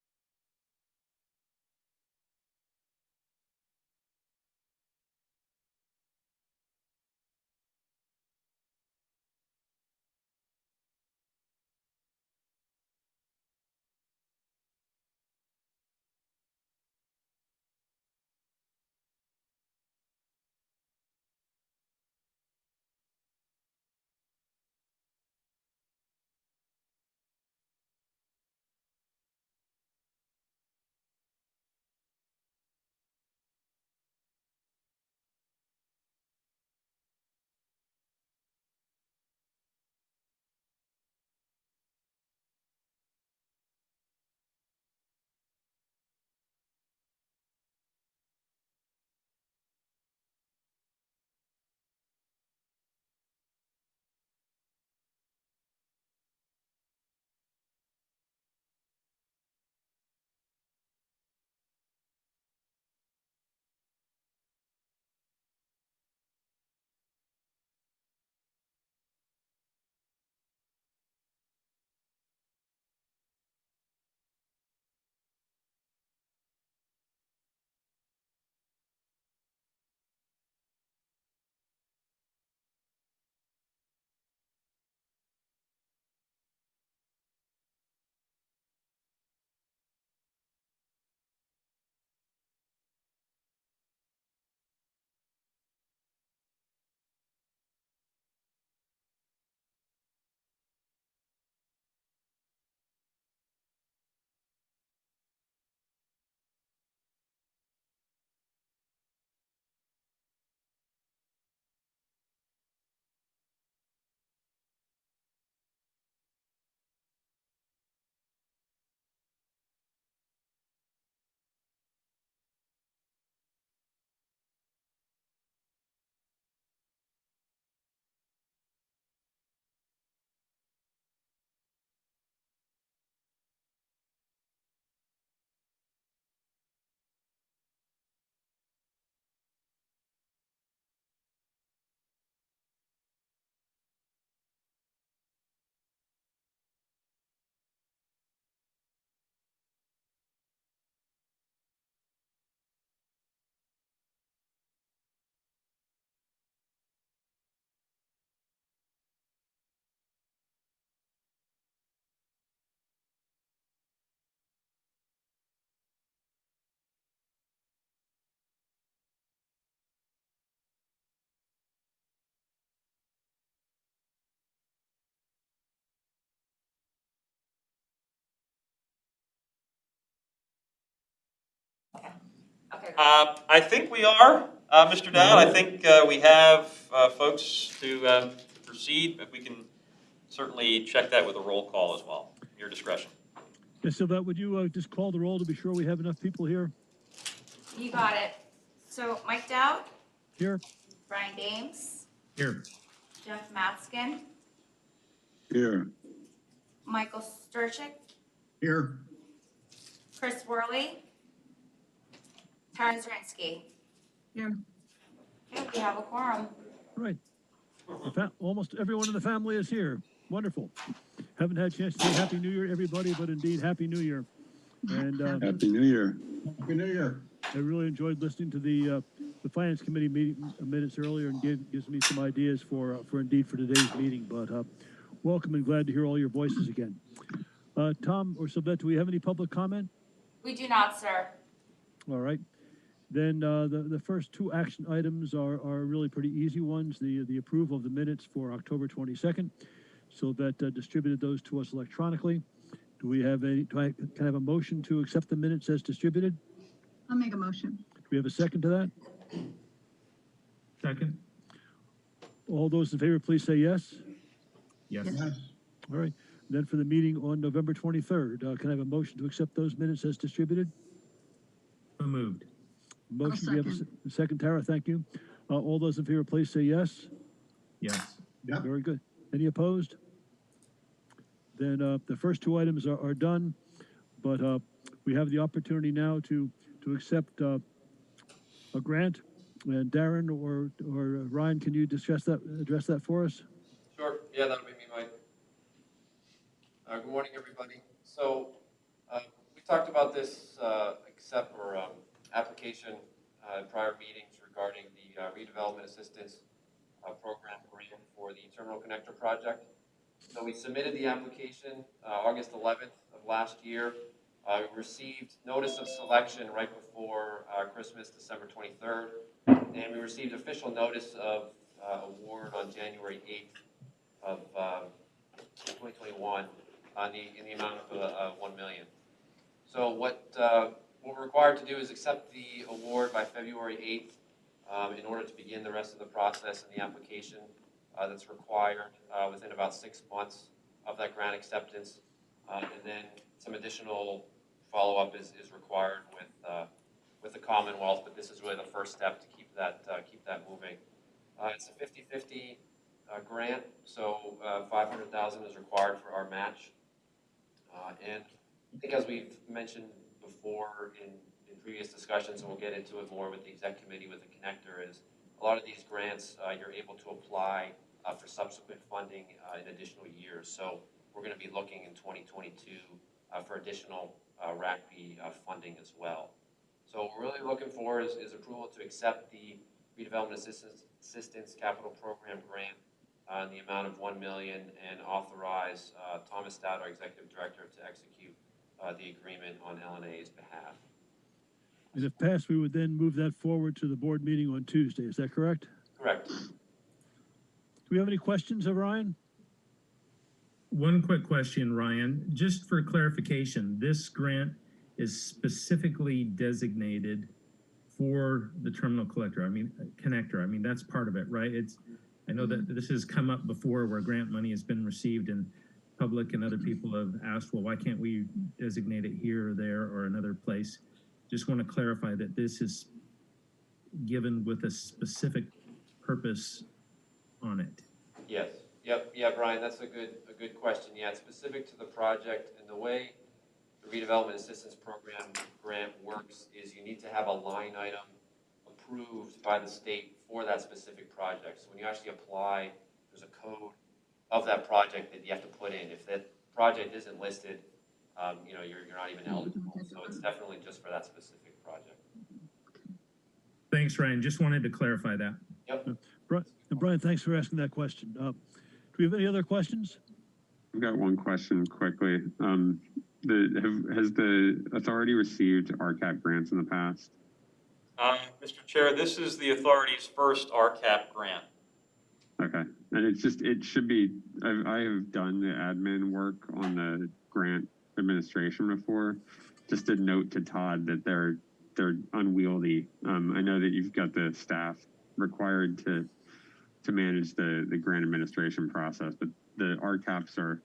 Okay. I think we are, Mr. Dowd. I think we have folks to proceed, but we can certainly check that with a roll call as well. Your discretion. Ms. Sylvette, would you just call the roll to be sure we have enough people here? You got it. So Mike Dowd, Here? Brian Dames, Here. Jeff Matskin, Here. Michael Sturchik, Here, Chris Worley, Tara Zirinsky. Here. Okay, we have a quorum. Right. Almost everyone in the family is here. Wonderful. Haven't had a chance to say Happy New Year, everybody, but indeed, Happy New Year. And Happy New Year. Happy New Year. I really enjoyed listening to the Finance Committee meeting minutes earlier, and gives me some ideas for today's meeting. But welcome and glad to hear all your voices again. Tom or Sylvette, do we have any public comment? We do not, sir. All right. Then the first two action items are really pretty easy ones. The approval of the minutes for October 22nd. Sylvette distributed those to us electronically. Do we have can I have a motion to accept the minutes as distributed? I'll make a motion. Do we have a second to that? Second? All those in favor, please say yes. Yes. Yes. All right. Then for the meeting on November 23rd, can I have a motion to accept those minutes as distributed? So moved. Motion, do we have a second, Tara? Thank you. All those in favor, please say yes. Yes. Yep. Very good. Any opposed? Then the first two items are done, but we have the opportunity now to accept a grant. And Darren or Ryan, can you address that for us? Sure, yeah, that'll be me, Mike. Good morning, everybody. So, we talked about this, application, in prior meetings regarding the redevelopment assistance program grant for the terminal connector project. So we submitted the application, August 11th of last year. We received notice of selection right before, Christmas, December 23rd. And we received official notice of, award on January 8th of, 2021 in the amount of 1 million. So what we're required to do is accept the award by February 8th in order to begin the rest of the process and the application that's required within about 6 months of that grant acceptance. And then some additional follow-up is required with the Commonwealth, but this is really the first step to keep that moving. It's a 50-50 grant, so 500,000 is required for our match. And I think as we've mentioned before in previous discussions, and we'll get into it more with the exec committee with the connector, is a lot of these grants you're able to apply for subsequent funding in additional years. So we're going to be looking in 2022 for additional RACB funding as well. So what we're really looking for is approval to accept the redevelopment assistance capital program grant in the amount of 1 million and authorize Thomas Stout, our executive director, to execute the agreement on LNAA's behalf. And if passed, we would then move that forward to the board meeting on Tuesday. Is that correct? Correct. Do we have any questions of Ryan? One quick question, Ryan, just for clarification, this grant is specifically designated for the terminal connector. I mean, that's part of it, right? I know that this has come up before where grant money has been received and public and other people have asked, well, why can't we designate it here or there or another place? Just want to clarify that this is given with a specific purpose on it. Yes. Yep. Yeah, Brian, that's a good question. Yeah, it's specific to the project, and the way the redevelopment assistance program grant works is you need to have a line item approved by the state for that specific project. So when you actually apply, there's a code of that project that you have to put in. If that project isn't listed, you're not even eligible. So it's definitely just for that specific project. Thanks, Ryan. Just wanted to clarify that. Yep. Brian, thanks for asking that question. Do we have any other questions? I've got one question quickly. Has the authority received RCAP grants in the past? Mr. Chair, this is the authority's first RCAP grant. Okay, and it should be, I have done the admin work on the grant administration before. Just a note to Todd that they're unwieldy. I know that you've got the staff required to manage the grant administration process, but the RCAPs are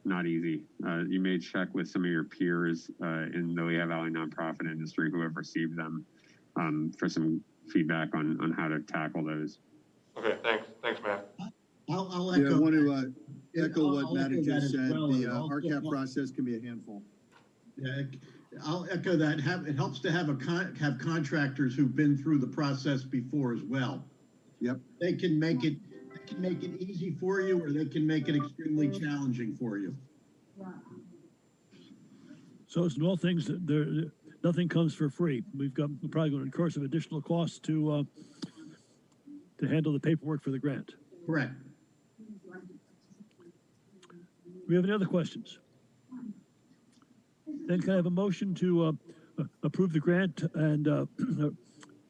not easy. You may check with some of your peers in the Lehigh Valley nonprofit industry who have received them for some feedback on how to tackle those. Okay, thanks, Matt. I'll echo. Yeah, I want to echo what Matt echo just said. well, The and RCAP process can be a handful. Yeah, I'll echo that. It helps to have contractors who've been through the process before as well. Yep. They can make it easy for you, or they can make it extremely challenging for you. So it's in all things, nothing comes for free. We're probably going to incur some additional costs to handle the paperwork for the grant. Correct. Do we have any other questions? Then can I have a motion to approve the grant and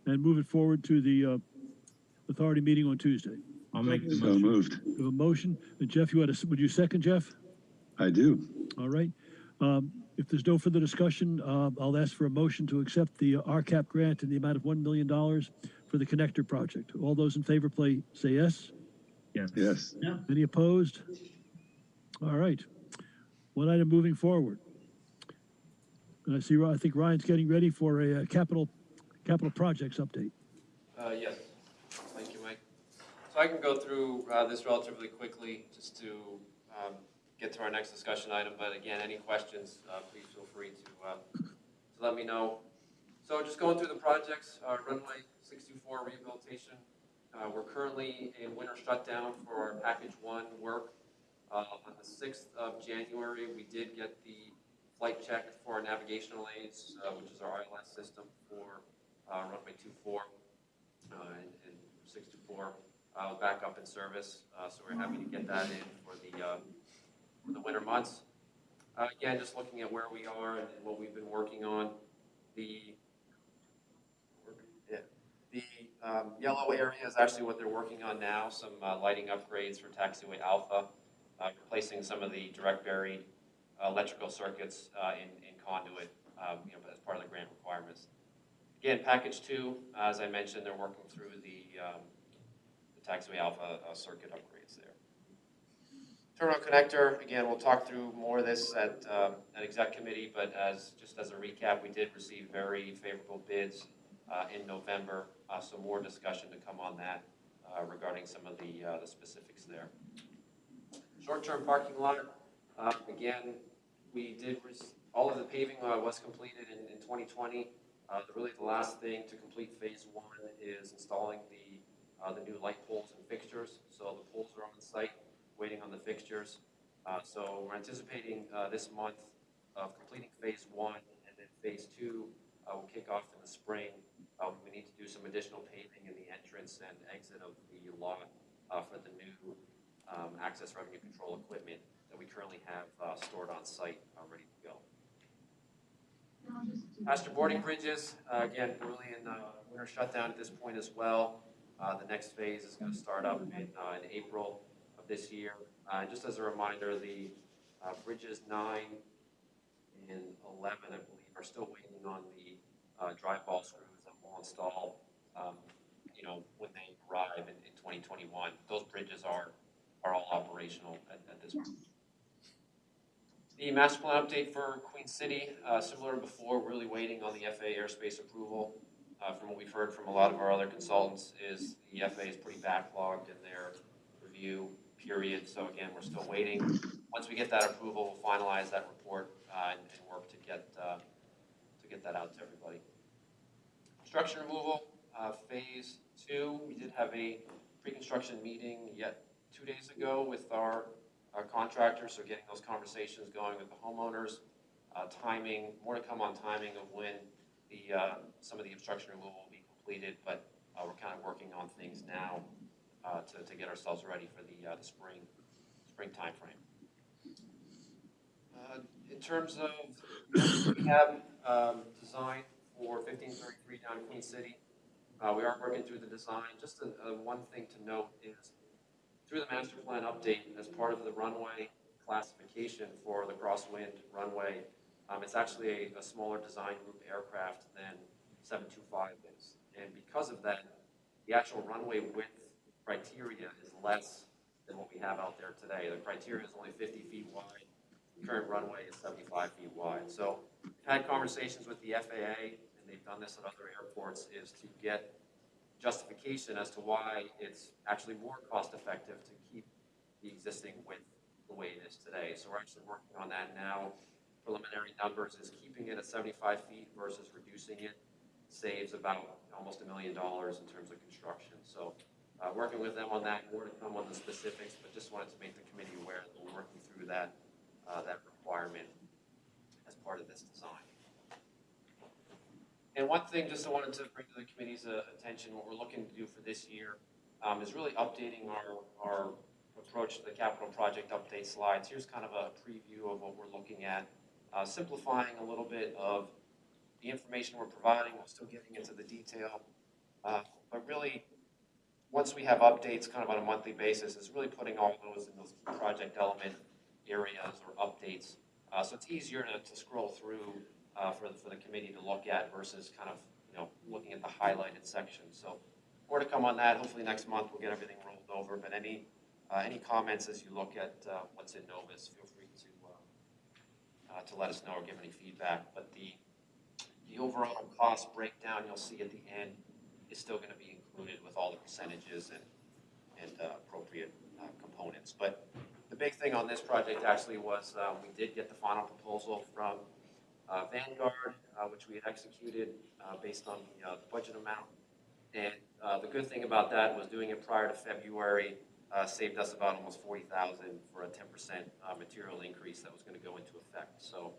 move it forward to the authority meeting on Tuesday? I'll make the So motion. moved. We have a motion. Jeff, would you second, Jeff? I do. All right. If there's no further discussion, I'll ask for a motion to accept the RCAP grant in the amount of $1 million for the connector project. All those in favor, say yes. Yes. Yes. Yeah. Any opposed? All right. One item moving forward. And I think Ryan's getting ready for a capital projects update. Yes. Thank you, Mike. So I can go through this relatively quickly just to get to our next discussion item. But again, any questions, please feel free to let me know. So just going through the projects, runway 624 rehabilitation. We're currently in winter shutdown for our package 1 work. On the 6th of January, we did get the flight check for our navigational aids, which is our ILS system for runway 24 and 624 back up in service. So we're happy to get that in for the winter months. Again, just looking at where we are and what we've been working on, the yellow area is actually what they're working on now, some lighting upgrades for taxiway alpha, replacing some of the direct buried electrical circuits in conduit, as part of the grant requirements. Again, package 2, as I mentioned, they're working through the taxiway alpha circuit upgrades there. Terminal connector, again, we'll talk through more of this at exec committee, but just as a recap, we did receive very favorable bids in November, so more discussion to come on that regarding some of the specifics there. Short-term parking lot, again, we did all of the paving was completed in 2020. Really the last thing to complete phase 1 is installing the new light poles and fixtures. So the poles are on the site, waiting on the fixtures. So we're anticipating this month of completing phase 1, and then phase 2 will kick off in the spring. We need to do some additional paving in the entrance and exit of the lot for the new access revenue control equipment that we currently have stored on site, ready to go. Passenger boarding bridges, again, we're really in winter shutdown at this point as well. The next phase is going to start up in April of this year. Just as a reminder, the bridges 9 and 11, I believe, are still waiting on the drive ball screws that we'll install, when they arrive in 2021. Those bridges are all operational at this point. The master plan update for Queen City, similar to before, we're really waiting on the FAA airspace approval. From what we've heard from a lot of our other consultants, is the FAA is pretty backlogged in their review period. So again, we're still waiting. Once we get that approval, we'll finalize that report and work to get that out to everybody. Construction removal, phase 2. We did have a pre-construction meeting yet 2 days ago with our contractors, so getting those conversations going with the homeowners. Timing, more to come on timing of when some of the obstruction removal will be completed, but we're kind of working on things now to get ourselves ready for the spring timeframe. In terms of we have design for 1533 down in Queen City, we are working through the design. Just one thing to note is through the master plan update, as part of the runway classification for the crosswind runway, it's actually a smaller design group aircraft than 725 is. And because of that, the actual runway width criteria is less than what we have out there today. The criteria is only 50 feet wide. The current runway is 75 feet wide. So we've had conversations with the FAA, and they've done this at other airports, is to get justification as to why it's actually more cost effective to keep the existing width the way it is today. So we're actually working on that now. Preliminary numbers is keeping it at 75 feet versus reducing it saves about almost $1 million in terms of construction. So working with them on that, more to come on the specifics, but just wanted to make the committee aware that we're working through that requirement as part of this design. And one thing just I wanted to bring to the committee's attention, what we're looking to do for this year is really updating our approach to the capital project update slides. Here's kind of a preview of what we're looking at, simplifying a little bit of the information we're providing. We're still getting into the detail, but really, once we have updates kind of on a monthly basis, it's really putting all those in those project element areas or updates. So it's easier to scroll through for the committee to look at versus kind of looking at the highlighted section. So more to come on that. Hopefully next month we'll get everything rolled over. But any comments as you look at what's in Novus, feel free to let us know or give any feedback. But the overall cost breakdown you'll see at the end is still going to be included with all the percentages and and appropriate components. But the big thing on this project actually was we did get the final proposal from Vanguard, which we had executed based on the budget amount. And the good thing about that was doing it prior to February saved us about almost 40,000 for a 10% material increase that was going to go into effect. So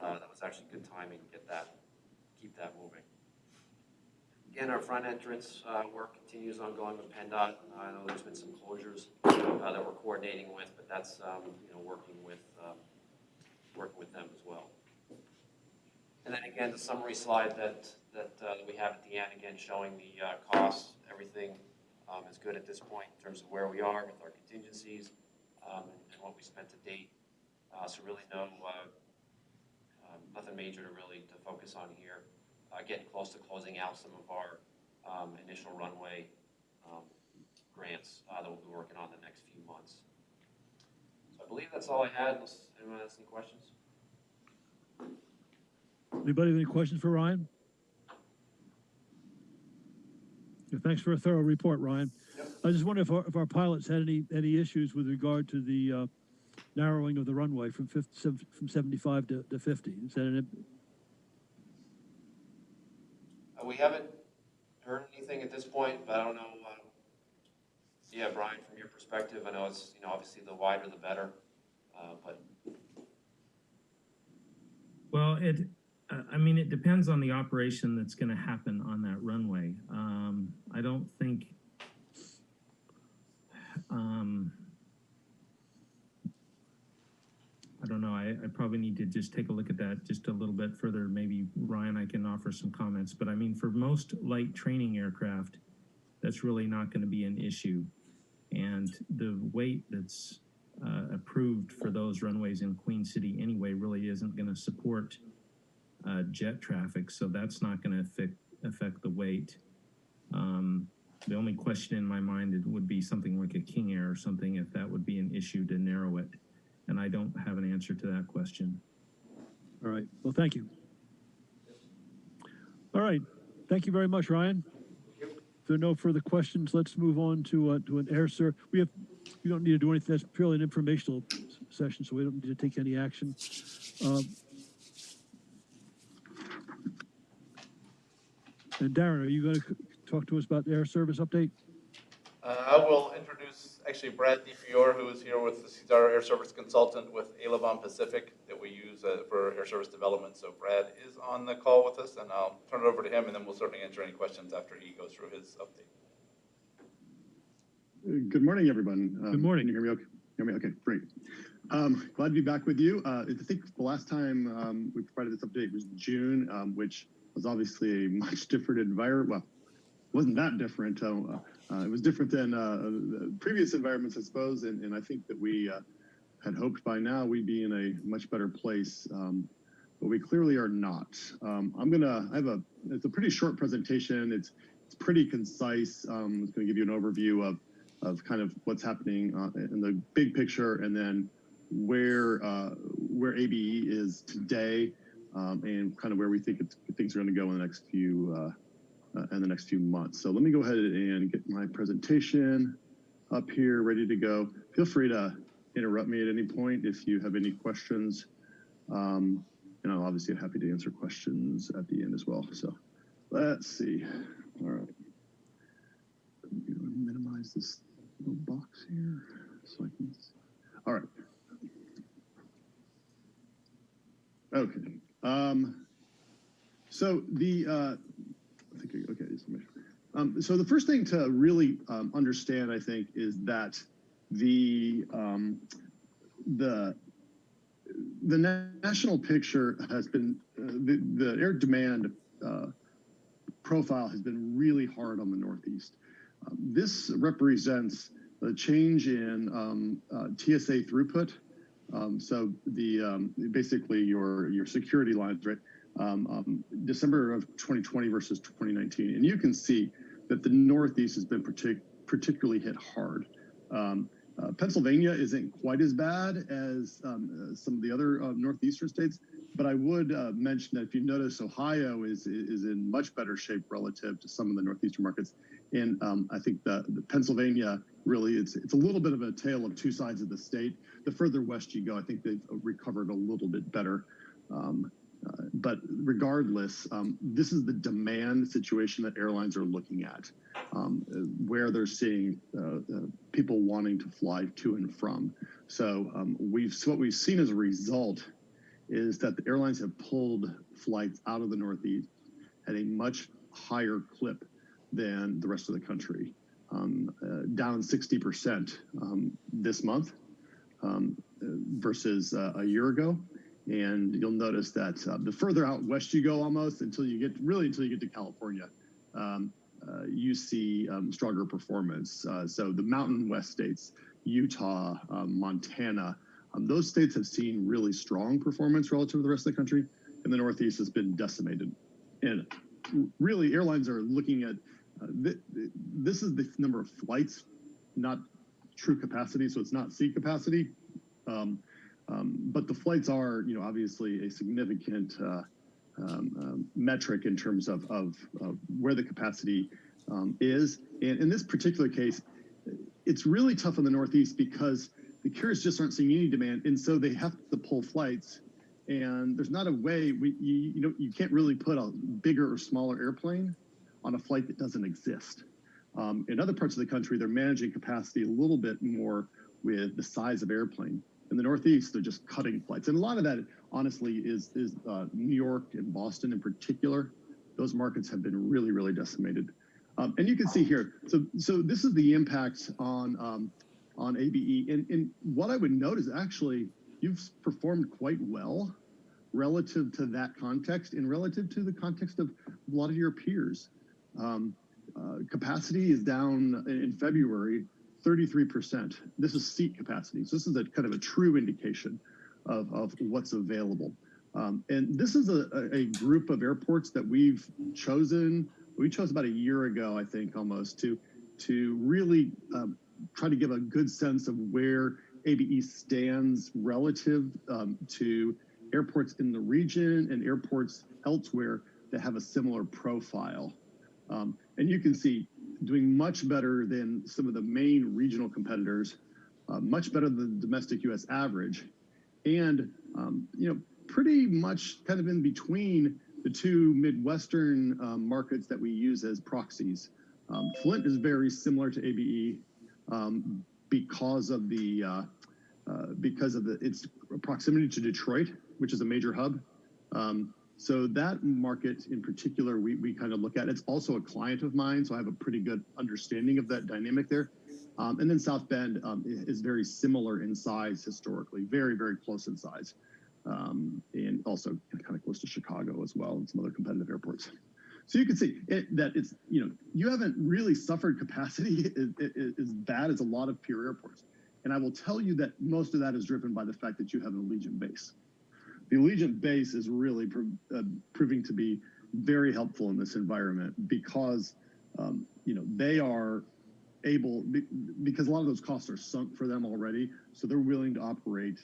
that was actually good timing to get that, keep that moving. Again, our front entrance work continues ongoing with PennDOT. I know there's been some closures that we're coordinating with, but that's working with them as well. And then again, the summary slide that we have at the end, again, showing the costs. Everything is good at this point in terms of where we are with our contingencies and what we spent to date. So really nothing major to focus on here. Getting close to closing out some of our initial runway grants that we'll be working on the next few months. So I believe that's all I had, unless anyone has any questions. Anybody have any questions for Ryan? Yeah, thanks for a thorough report, Ryan. Yep. I just wonder if our pilots had any issues with regard to the narrowing of the runway from 75 to 50. Is that We haven't heard anything at this point, but I don't know. Yeah, Brian, from your perspective, I know it's obviously the wider the better, but Well, it depends on the operation that's going to happen on that runway. I don't think, I don't know, I probably need to just take a look at that just a little bit further. Maybe Ryan, I can offer some comments, but I mean, for most light training aircraft, that's really not going to be an issue. And the weight that's approved for those runways in Queen City anyway really isn't going to support jet traffic, so that's not going to affect the weight. The only question in my mind would be something like a King Air or something, if that would be an issue to narrow it. And I don't have an answer to that question. All right. Well, thank you. All right. Thank you very much, Ryan. If there are no further questions, let's move on to an air service. We don't need to do anything. That's purely an informational session, so we don't need to take any action. And Darren, are you going to talk to us about the air service update? I will introduce actually Brad DiFiore, who is here with us. He's our air service consultant with Alabama Pacific that we use for air service development. So Brad is on the call with us, and I'll turn it over to him, and then we'll certainly answer any questions after he goes through his update. Good morning, everyone. Good morning. Can you hear me okay? Hear me? Okay, great. Glad to be back with you. I think the last time we provided this update was June, which was obviously a much different environment. Well, it wasn't that different. It was different than the previous environments, I suppose, and I think that we had hoped by now we'd be in a much better place, but we clearly are not. It's a pretty short presentation. It's pretty concise. It's going to give you an overview of kind of what's happening in the big picture, and then where ABE is today, and kind of where we think things are going to go in the next few months. So let me go ahead and get my presentation up here, ready to go. Feel free to interrupt me at any point if you have any questions. And I'm obviously happy to answer questions at the end as well. So let's see. All right. Minimize this little box here so I can see. All right. Okay. So so the first thing to really understand, I think, is that the national picture has been the air demand profile has been really hard on the Northeast. This represents the change in TSA throughput. So basically your security lines, right? December of 2020 versus 2019, and you can see that the Northeast has been particularly hit hard. Pennsylvania isn't quite as bad as some of the other northeastern states, But I would mention that if you notice, Ohio is in much better shape relative to some of the northeastern markets, and I think the Pennsylvania really it's a little bit of a tale of two sides of the state. The further west you go, I think they've recovered a little bit better. But regardless, this is the demand situation that airlines are looking at, where they're seeing people wanting to fly to and from. So what we've seen as a result is that the airlines have pulled flights out of the Northeast at a much higher clip than the rest of the country, down 60% this month versus a year ago. And you'll notice that the further out west you go, almost until you get to California, you see stronger performance. So the Mountain West states, Utah, Montana, those states have seen really strong performance relative to the rest of the country, and the Northeast has been decimated. And really, airlines are looking at this is the number of flights, not true capacity, so it's not seat capacity. But the flights are, obviously a significant metric in terms of where the capacity is. And in this particular case, it's really tough in the Northeast because the carriers just aren't seeing any demand, and so they have to pull flights. And there's not a way you can't really put a bigger or smaller airplane on a flight that doesn't exist. In other parts of the country, they're managing capacity a little bit more with the size of airplane. In the Northeast, they're just cutting flights. And a lot of that, honestly, is New York and Boston in particular. Those markets have been really, really decimated. And you can see here, so this is the impact on ABE. And what I would note is actually you've performed quite well relative to that context and relative to the context of a lot of your peers. Capacity is down in February 33%. This is seat capacity. So this is a kind of a true indication of what's available. And this is a group of airports that we've chosen. We chose about a year ago, I think, almost to really try to give a good sense of where ABE stands relative to airports in the region and airports elsewhere that have a similar profile. And you can see doing much better than some of the main regional competitors, much better than the domestic U.S. average, and pretty much kind of in between the two Midwestern markets that we use as proxies. Flint is very similar to ABE because of its proximity to Detroit, which is a major hub. So that market in particular, we kind of look at. It's also a client of mine, so I have a pretty good understanding of that dynamic there. And then South Bend is very similar in size historically, very, very close in size. And also kind of close to Chicago as well and some other competitive airports. So you can see that it's, you haven't really suffered capacity as bad as a lot of peer airports. And I will tell you that most of that is driven by the fact that you have an Allegiant base. The Allegiant base is really proving to be very helpful in this environment because, they are able, because a lot of those costs are sunk for them already. So they're willing to operate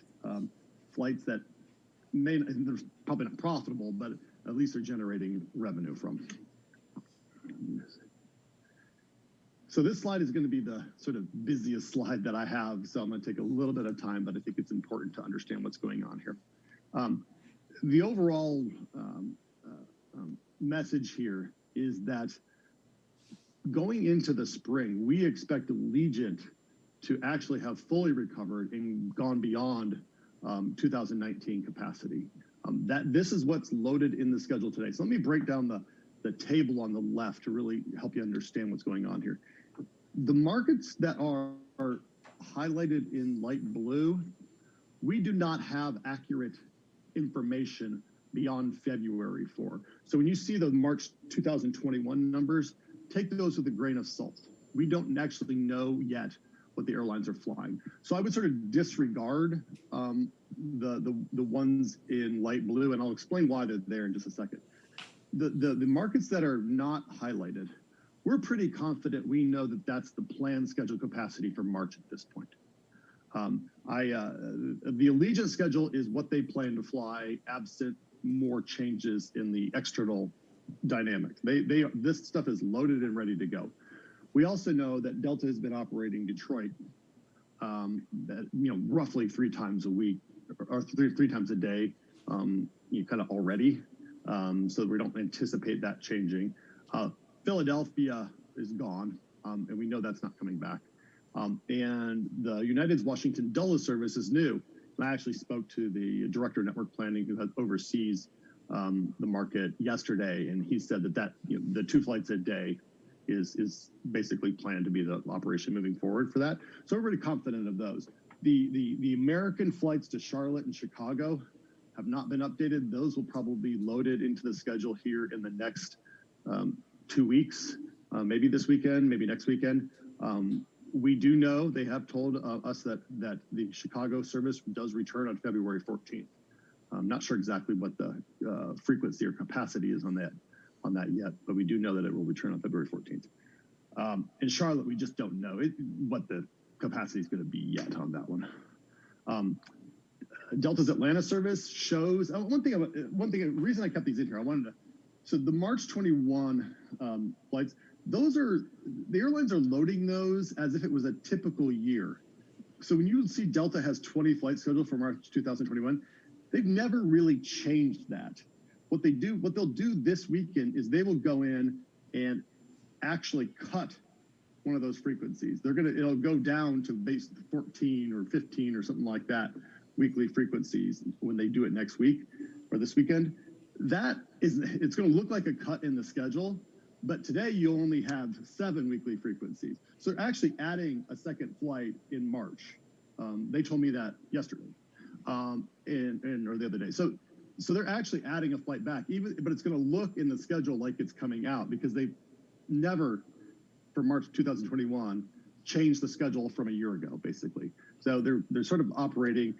flights that they're probably not profitable, but at least they're generating revenue from. So this slide is going to be the sort of busiest slide that I have. So I'm going to take a little bit of time, but I think it's important to understand what's going on here. The overall message here is that going into the spring, we expect Allegiant to actually have fully recovered and gone beyond 2019 capacity. This is what's loaded in the schedule today. So let me break down the table on the left to really help you understand what's going on here. The markets that are highlighted in light blue, we do not have accurate information beyond February for. So when you see the March 2021 numbers, take those with a grain of salt. We don't actually know yet what the airlines are flying. So I would sort of disregard the ones in light blue, and I'll explain why they're there in just a second. The markets that are not highlighted, we're pretty confident we know that that's the planned scheduled capacity for March at this point. The Allegiant schedule is what they plan to fly, absent more changes in the external dynamics. This stuff is loaded and ready to go. We also know that Delta has been operating Detroit, roughly 3 times a week or three times a day, kind of already. So we don't anticipate that changing. Philadelphia is gone, and we know that's not coming back. And the United's Washington Dulles service is new. And I actually spoke to the director of network planning who oversees the market yesterday, and he said that the 2 flights a day is basically planned to be the operation moving forward for that. So we're really confident of those. The American flights to Charlotte and Chicago have not been updated. Those will probably be loaded into the schedule here in the next 2 weeks, maybe this weekend, maybe next weekend. We do know they have told us that the Chicago service does return on February 14th. I'm not sure exactly what the frequency or capacity is on that yet, but we do know that it will return on February 14th. In Charlotte, we just don't know what the capacity is going to be yet on that one. Delta's Atlanta service shows one thing. The reason I kept these in here, so the March 21 flights. The airlines are loading those as if it was a typical year. So when you see Delta has 20 flights scheduled for March 2021, they've never really changed that. What they'll do this weekend is they will go in and actually cut one of those frequencies. It'll go down to base 14 or 15 or something like that weekly frequencies when they do it next week or this weekend. It's going to look like a cut in the schedule. But today you only have 7 weekly frequencies. So they're actually adding a second flight in March. They told me that yesterday, or the other day. So they're actually adding a flight back, but it's going to look in the schedule like it's coming out because they never, for March 2021, changed the schedule from a year ago, basically. So they're sort of operating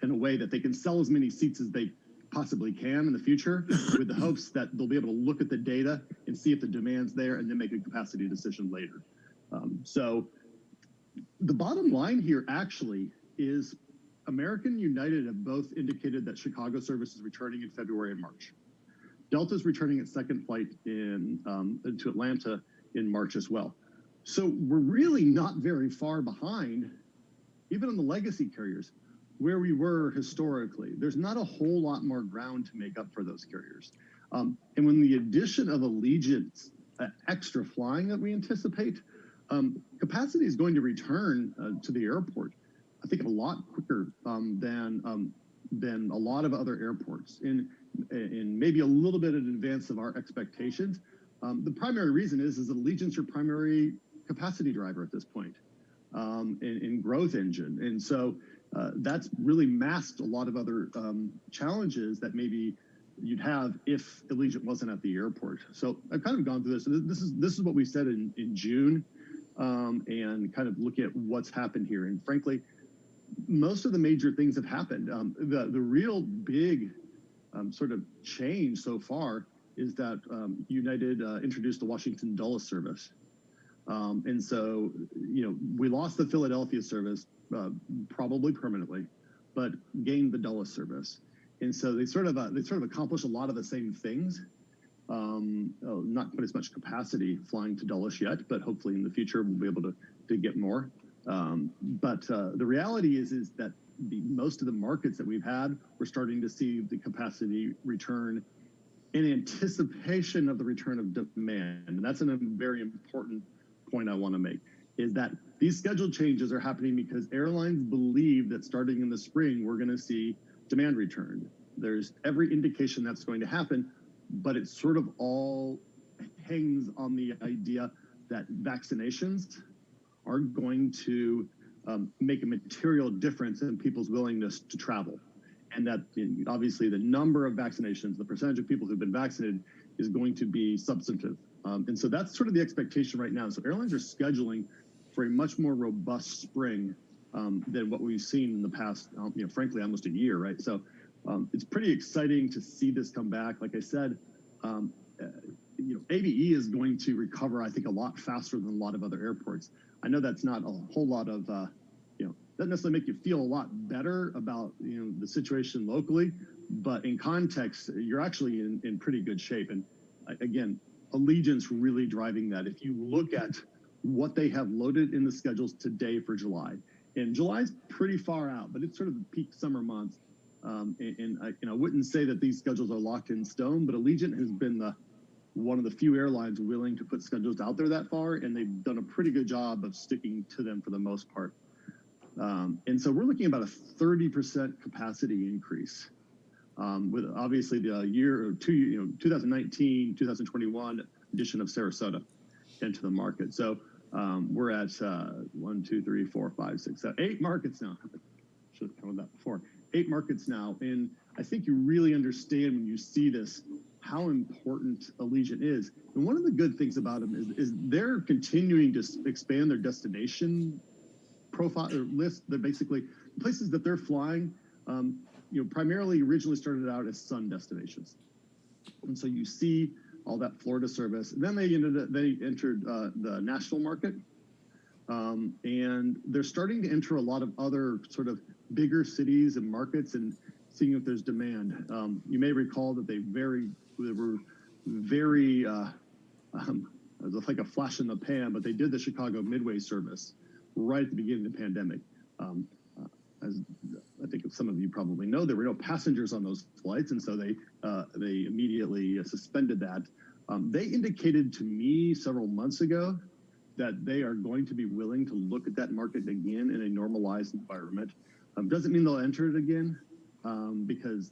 in a way that they can sell as many seats as they possibly can in the future with the hopes that they'll be able to look at the data and see if the demand's there and then make a capacity decision later. So the bottom line here actually is American and United have both indicated that Chicago service is returning in February and March. Delta's returning its second flight to Atlanta in March as well. So we're really not very far behind, even on the legacy carriers, where we were historically. There's not a whole lot more ground to make up for those carriers. And when the addition of Allegiant's extra flying that we anticipate, capacity is going to return to the airport, I think a lot quicker than a lot of other airports, and maybe a little bit in advance of our expectations. The primary reason is that Allegiant's your primary capacity driver at this point, and growth engine. And so that's really masked a lot of other challenges that maybe you'd have if Allegiant wasn't at the airport. So I've kind of gone through this. This is what we said in June, and kind of look at what's happened here. And frankly, most of the major things have happened. The real big sort of change so far is that United introduced the Washington Dulles service. And so, we lost the Philadelphia service probably permanently, but gained the Dulles service. And so they sort of accomplished a lot of the same things. Not quite as much capacity flying to Dulles yet, but hopefully in the future we'll be able to get more. But the reality is that most of the markets that we've had, we're starting to see the capacity return in anticipation of the return of demand. And that's a very important point I want to make, is that these schedule changes are happening because airlines believe that starting in the spring, we're going to see demand return. There's every indication that's going to happen, but it sort of all hangs on the idea that vaccinations are going to make a material difference in people's willingness to travel. And that obviously the number of vaccinations, the percentage of people who've been vaccinated is going to be substantive. And so that's sort of the expectation right now. So airlines are scheduling for a much more robust spring than what we've seen in the past, frankly, almost a year, right? So it's pretty exciting to see this come back. Like I said, ABE is going to recover, I think, a lot faster than a lot of other airports. I know that's not a whole lot of doesn't necessarily make you feel a lot better about, the situation locally, but in context, you're actually in pretty good shape. And again, Allegiant's really driving that. If you look at what they have loaded in the schedules today for July, and July's pretty far out, but it's sort of the peak summer months. And I wouldn't say that these schedules are locked in stone, but Allegiant has been one of the few airlines willing to put schedules out there that far, and they've done a pretty good job of sticking to them for the most part. And so we're looking at about a 30% capacity increase, with obviously the 2019, 2021 addition of Sarasota into the market. So we're at 1, 2, 3, 4, 5, 6, 7, 8 markets now. Should have counted that before. 8 markets now, and I think you really understand when you see this how important Allegiant is. And one of the good things about them is they're continuing to expand their destination profile or list. They're basically places that they're flying. Primarily originally started out as sun destinations, and so you see all that Florida service. And then they entered the national market, and they're starting to enter a lot of other sort of bigger cities and markets and seeing if there's demand. You may recall that they were very it was like a flash in the pan, but they did the Chicago Midway service right at the beginning of the pandemic. As I think some of you probably know, there were no passengers on those flights, and so they immediately suspended that. They indicated to me several months ago that they are going to be willing to look at that market again in a normalized environment. Doesn't mean they'll enter it again, because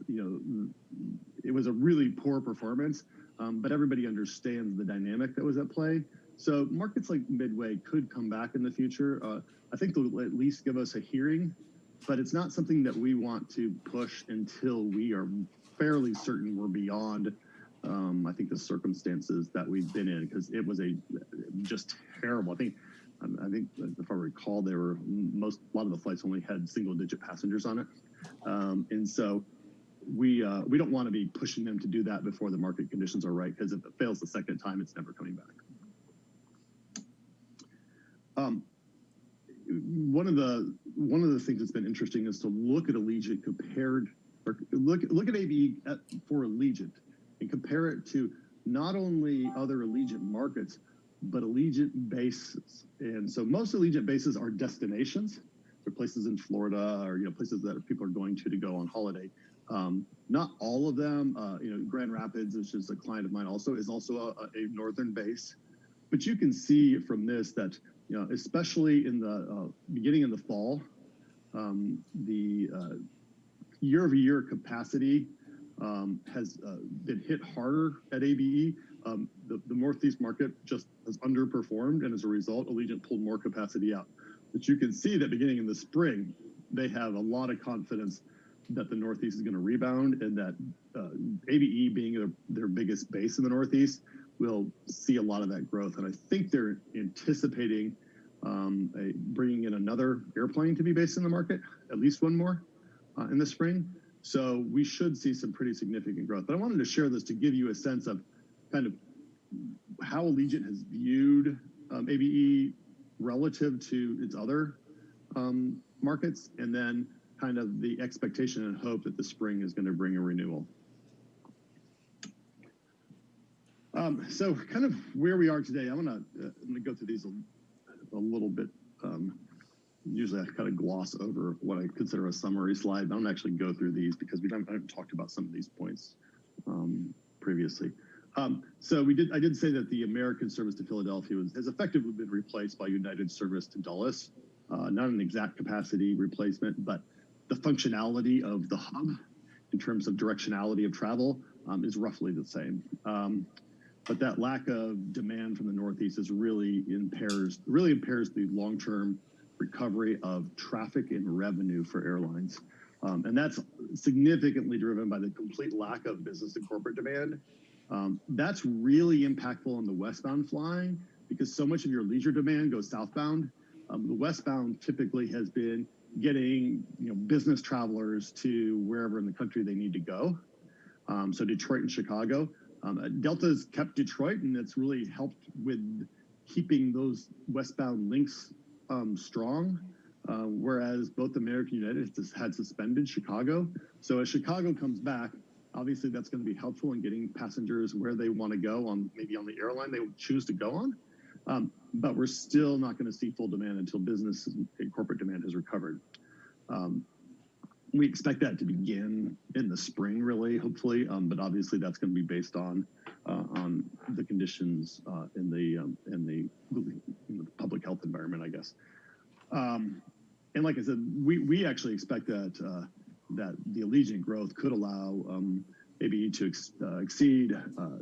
it was a really poor performance, but everybody understands the dynamic that was at play. So markets like Midway could come back in the future. I think they'll at least give us a hearing, but it's not something that we want to push until we are fairly certain we're beyond, I think, the circumstances that we've been in, because it was just terrible. I think if I recall, a lot of the flights only had single-digit passengers on it, and so we don't want to be pushing them to do that before the market conditions are right, because if it fails the second time, it's never coming back. One of the things that's been interesting is to look at Allegiant look at ABE for Allegiant and compare it to not only other Allegiant markets, but Allegiant bases. And so most Allegiant bases are destinations. They're places in Florida or places that people are going to go on holiday. Not all of them. Grand Rapids, which is a client of mine, is also a northern base. But you can see from this that especially in the beginning of the fall, the year-over-year capacity has been hit harder at ABE. The Northeast market just has underperformed, and as a result, Allegiant pulled more capacity out. But you can see that beginning in the spring, they have a lot of confidence that the Northeast is going to rebound, and that ABE being their biggest base in the Northeast will see a lot of that growth. And I think they're anticipating bringing in another airplane to be based in the market, at least one more in the spring. So we should see some pretty significant growth. But I wanted to share this to give you a sense of kind of how Allegiant has viewed ABE relative to its other markets, and then kind of the expectation and hope that the spring is going to bring a renewal. So kind of where we are today, I'm gonna go through these a little bit. Usually I kind of gloss over what I consider a summary slide. I don't actually go through these because I haven't talked about some of these points previously. So I did say that the American service to Philadelphia has effectively been replaced by United service to Dulles. Not an exact capacity replacement, but the functionality of the hub in terms of directionality of travel is roughly the same. But that lack of demand from the Northeast really impairs the long-term recovery of traffic and revenue for airlines. And that's significantly driven by the complete lack of business and corporate demand. That's really impactful on the westbound flying because so much of your leisure demand goes southbound. The westbound typically has been getting business travelers to wherever in the country they need to go. So Detroit and Chicago. Delta's kept Detroit, and it's really helped with keeping those westbound links strong. whereas both American United had suspended Chicago. So as Chicago comes back, obviously that's going to be helpful in getting passengers where they want to go on, maybe on the airline they would choose to go on. But we're still not going to see full demand until business and corporate demand has recovered. We expect that to begin in the spring, really, hopefully. But obviously that's going to be based on the conditions in the public health environment, I guess. And like I said, we actually expect that that the Allegiant growth could allow ABE to exceed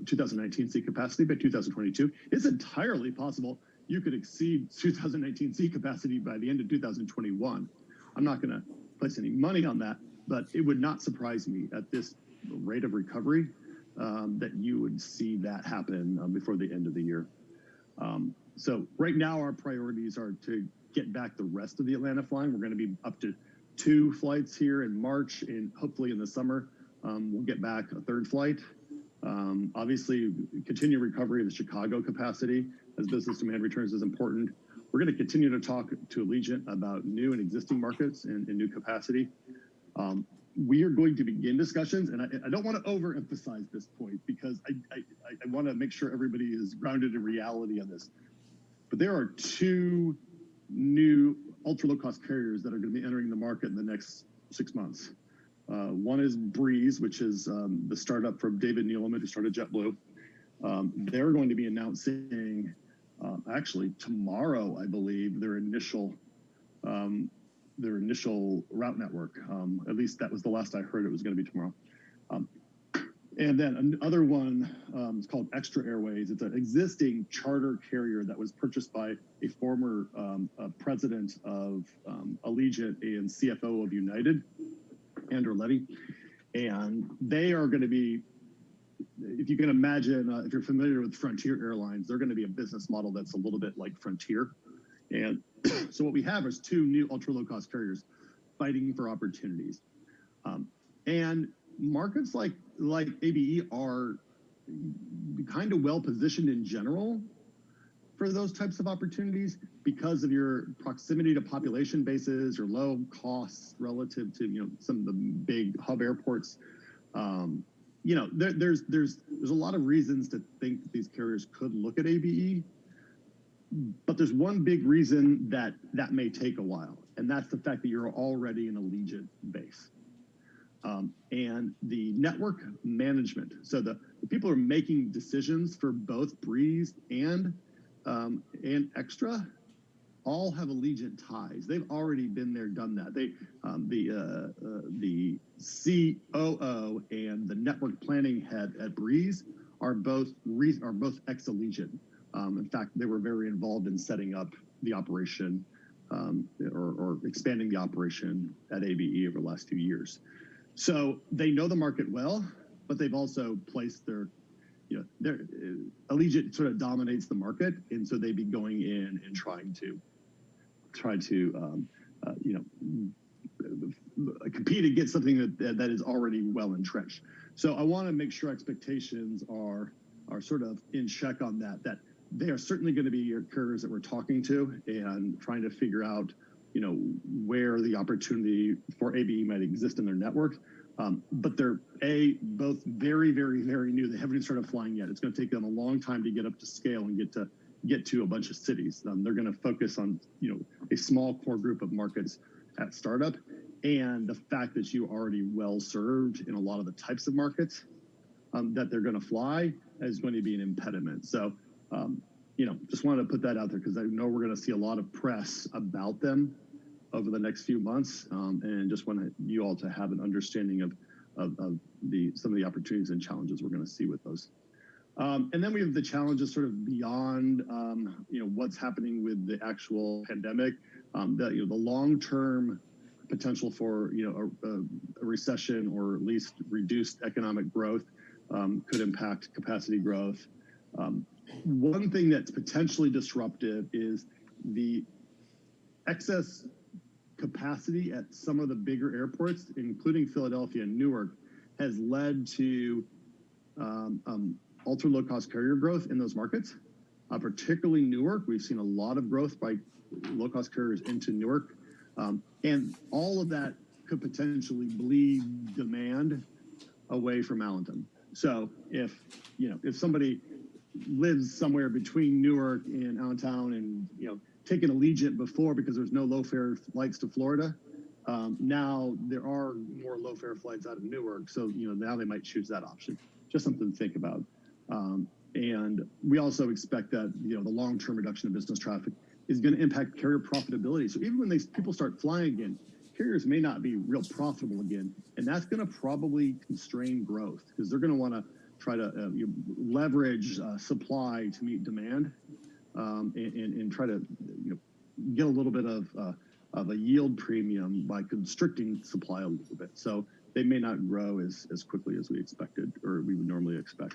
2019 seat capacity by 2022. It's entirely possible you could exceed 2019 seat capacity by the end of 2021. I'm not going to place any money on that, but it would not surprise me at this rate of recovery that you would see that happen before the end of the year. So right now our priorities are to get back the rest of the Atlanta flying. We're going to be up to 2 flights here in March, and hopefully in the summer we'll get back a 3rd flight. Obviously, continued recovery of the Chicago capacity as business demand returns is important. We're going to continue to talk to Allegiant about new and existing markets and new capacity. We are going to begin discussions, and I don't want to overemphasize this point because I want to make sure everybody is grounded in reality on this. But there are 2 new ultra low-cost carriers that are going to be entering the market in the next 6 months. One is Breeze, which is the startup from David Neeleman, who started JetBlue. They're going to be announcing, actually tomorrow, I believe, their initial route network. At least that was the last I heard. It was going to be tomorrow. And then another one is called Extra Airways. It's an existing charter carrier that was purchased by a former president of Allegiant and CFO of United, Andrew Levy. And they are going to be, if you can imagine, if you're familiar with Frontier Airlines, they're going to be a business model that's a little bit like Frontier. And so what we have is 2 new ultra low cost carriers fighting for opportunities. And markets like ABE are kind of well positioned in general for those types of opportunities because of your proximity to population bases, your low costs relative to some of the big hub airports. There's a lot of reasons to think that these carriers could look at ABE, but there's one big reason that may take a while, and that's the fact that you're already an Allegiant base. And the network management. So the people who are making decisions for both Breeze and Extra all have Allegiant ties. They've already been there, done that. The COO and the network planning head at Breeze are both ex-Allegiant. In fact, they were very involved in setting up the operation or expanding the operation at ABE over the last 2 years. So they know the market well, but they've also placed their Allegiant sort of dominates the market, and so they'd be going in and trying to compete against something that is already well entrenched. So I want to make sure expectations are sort of in check on that they are certainly going to be your carriers that we're talking to and trying to figure out where the opportunity for ABE might exist in their network. But they're both very, very, very new. They haven't even started flying yet. It's going to take them a long time to get up to scale and get to a bunch of cities. They're going to focus on a small core group of markets at startup, and the fact that you are already well served in a lot of the types of markets that they're going to fly is going to be an impediment. So just wanted to put that out there because I know we're going to see a lot of press about them over the next few months, and just want you all to have an understanding of some of the opportunities and challenges we're going to see with those. And then we have the challenges sort of beyond what's happening with the actual pandemic. The long-term potential for a recession or at least reduced economic growth could impact capacity growth. One thing that's potentially disruptive is the excess capacity at some of the bigger airports, including Philadelphia and Newark, has led to ultra low-cost carrier growth in those markets, particularly Newark. We've seen a lot of growth by low-cost carriers into Newark. And all of that could potentially bleed demand away from Allentown. So if somebody lives somewhere between Newark and Allentown and, taken Allegiant before because there's no low fare flights to Florida, now there are more low fare flights out of Newark. So, now they might choose that option. Just something to think about. And we also expect that, the long-term reduction of business traffic is going to impact carrier profitability. So even when people start flying again, carriers may not be real profitable again. And that's going to probably constrain growth because they're going to want to try to leverage supply to meet demand, and try to get a little bit of a yield premium by constricting supply a little bit. So they may not grow as quickly as we expected or we would normally expect.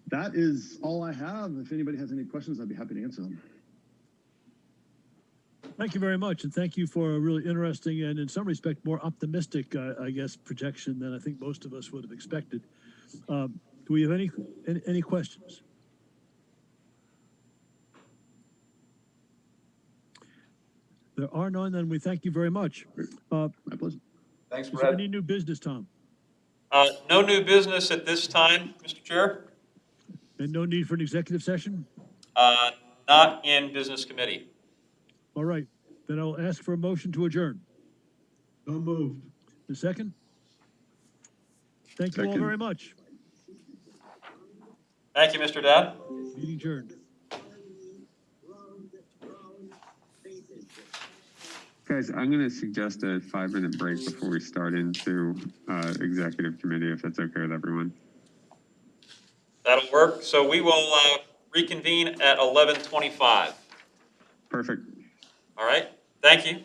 That is all I have. If anybody has any questions, I'd be happy to answer them. Thank you very much, and thank you for a really interesting and, in some respect, more optimistic, I guess, projection than I think most of us would have expected. Do we have any questions? There are none, then we thank you very much. My pleasure. Thanks, Is there Brad. any new business, Tom? No new business at this time, Mr. Chair. And no need for an executive session? Not in business committee. All right, then I'll ask for a motion to adjourn. So moved. A second? Thank you all Second. very much. Thank you, Mr. Dowd. Meeting adjourned. Guys, I'm going to suggest a 5-minute break before we start into executive committee, if that's okay with everyone. That'll work. So we will reconvene at 11:25. Perfect. All right. Thank you.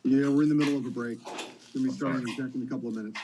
Yeah, we're in the middle of a break. Gonna be starting in a couple of minutes.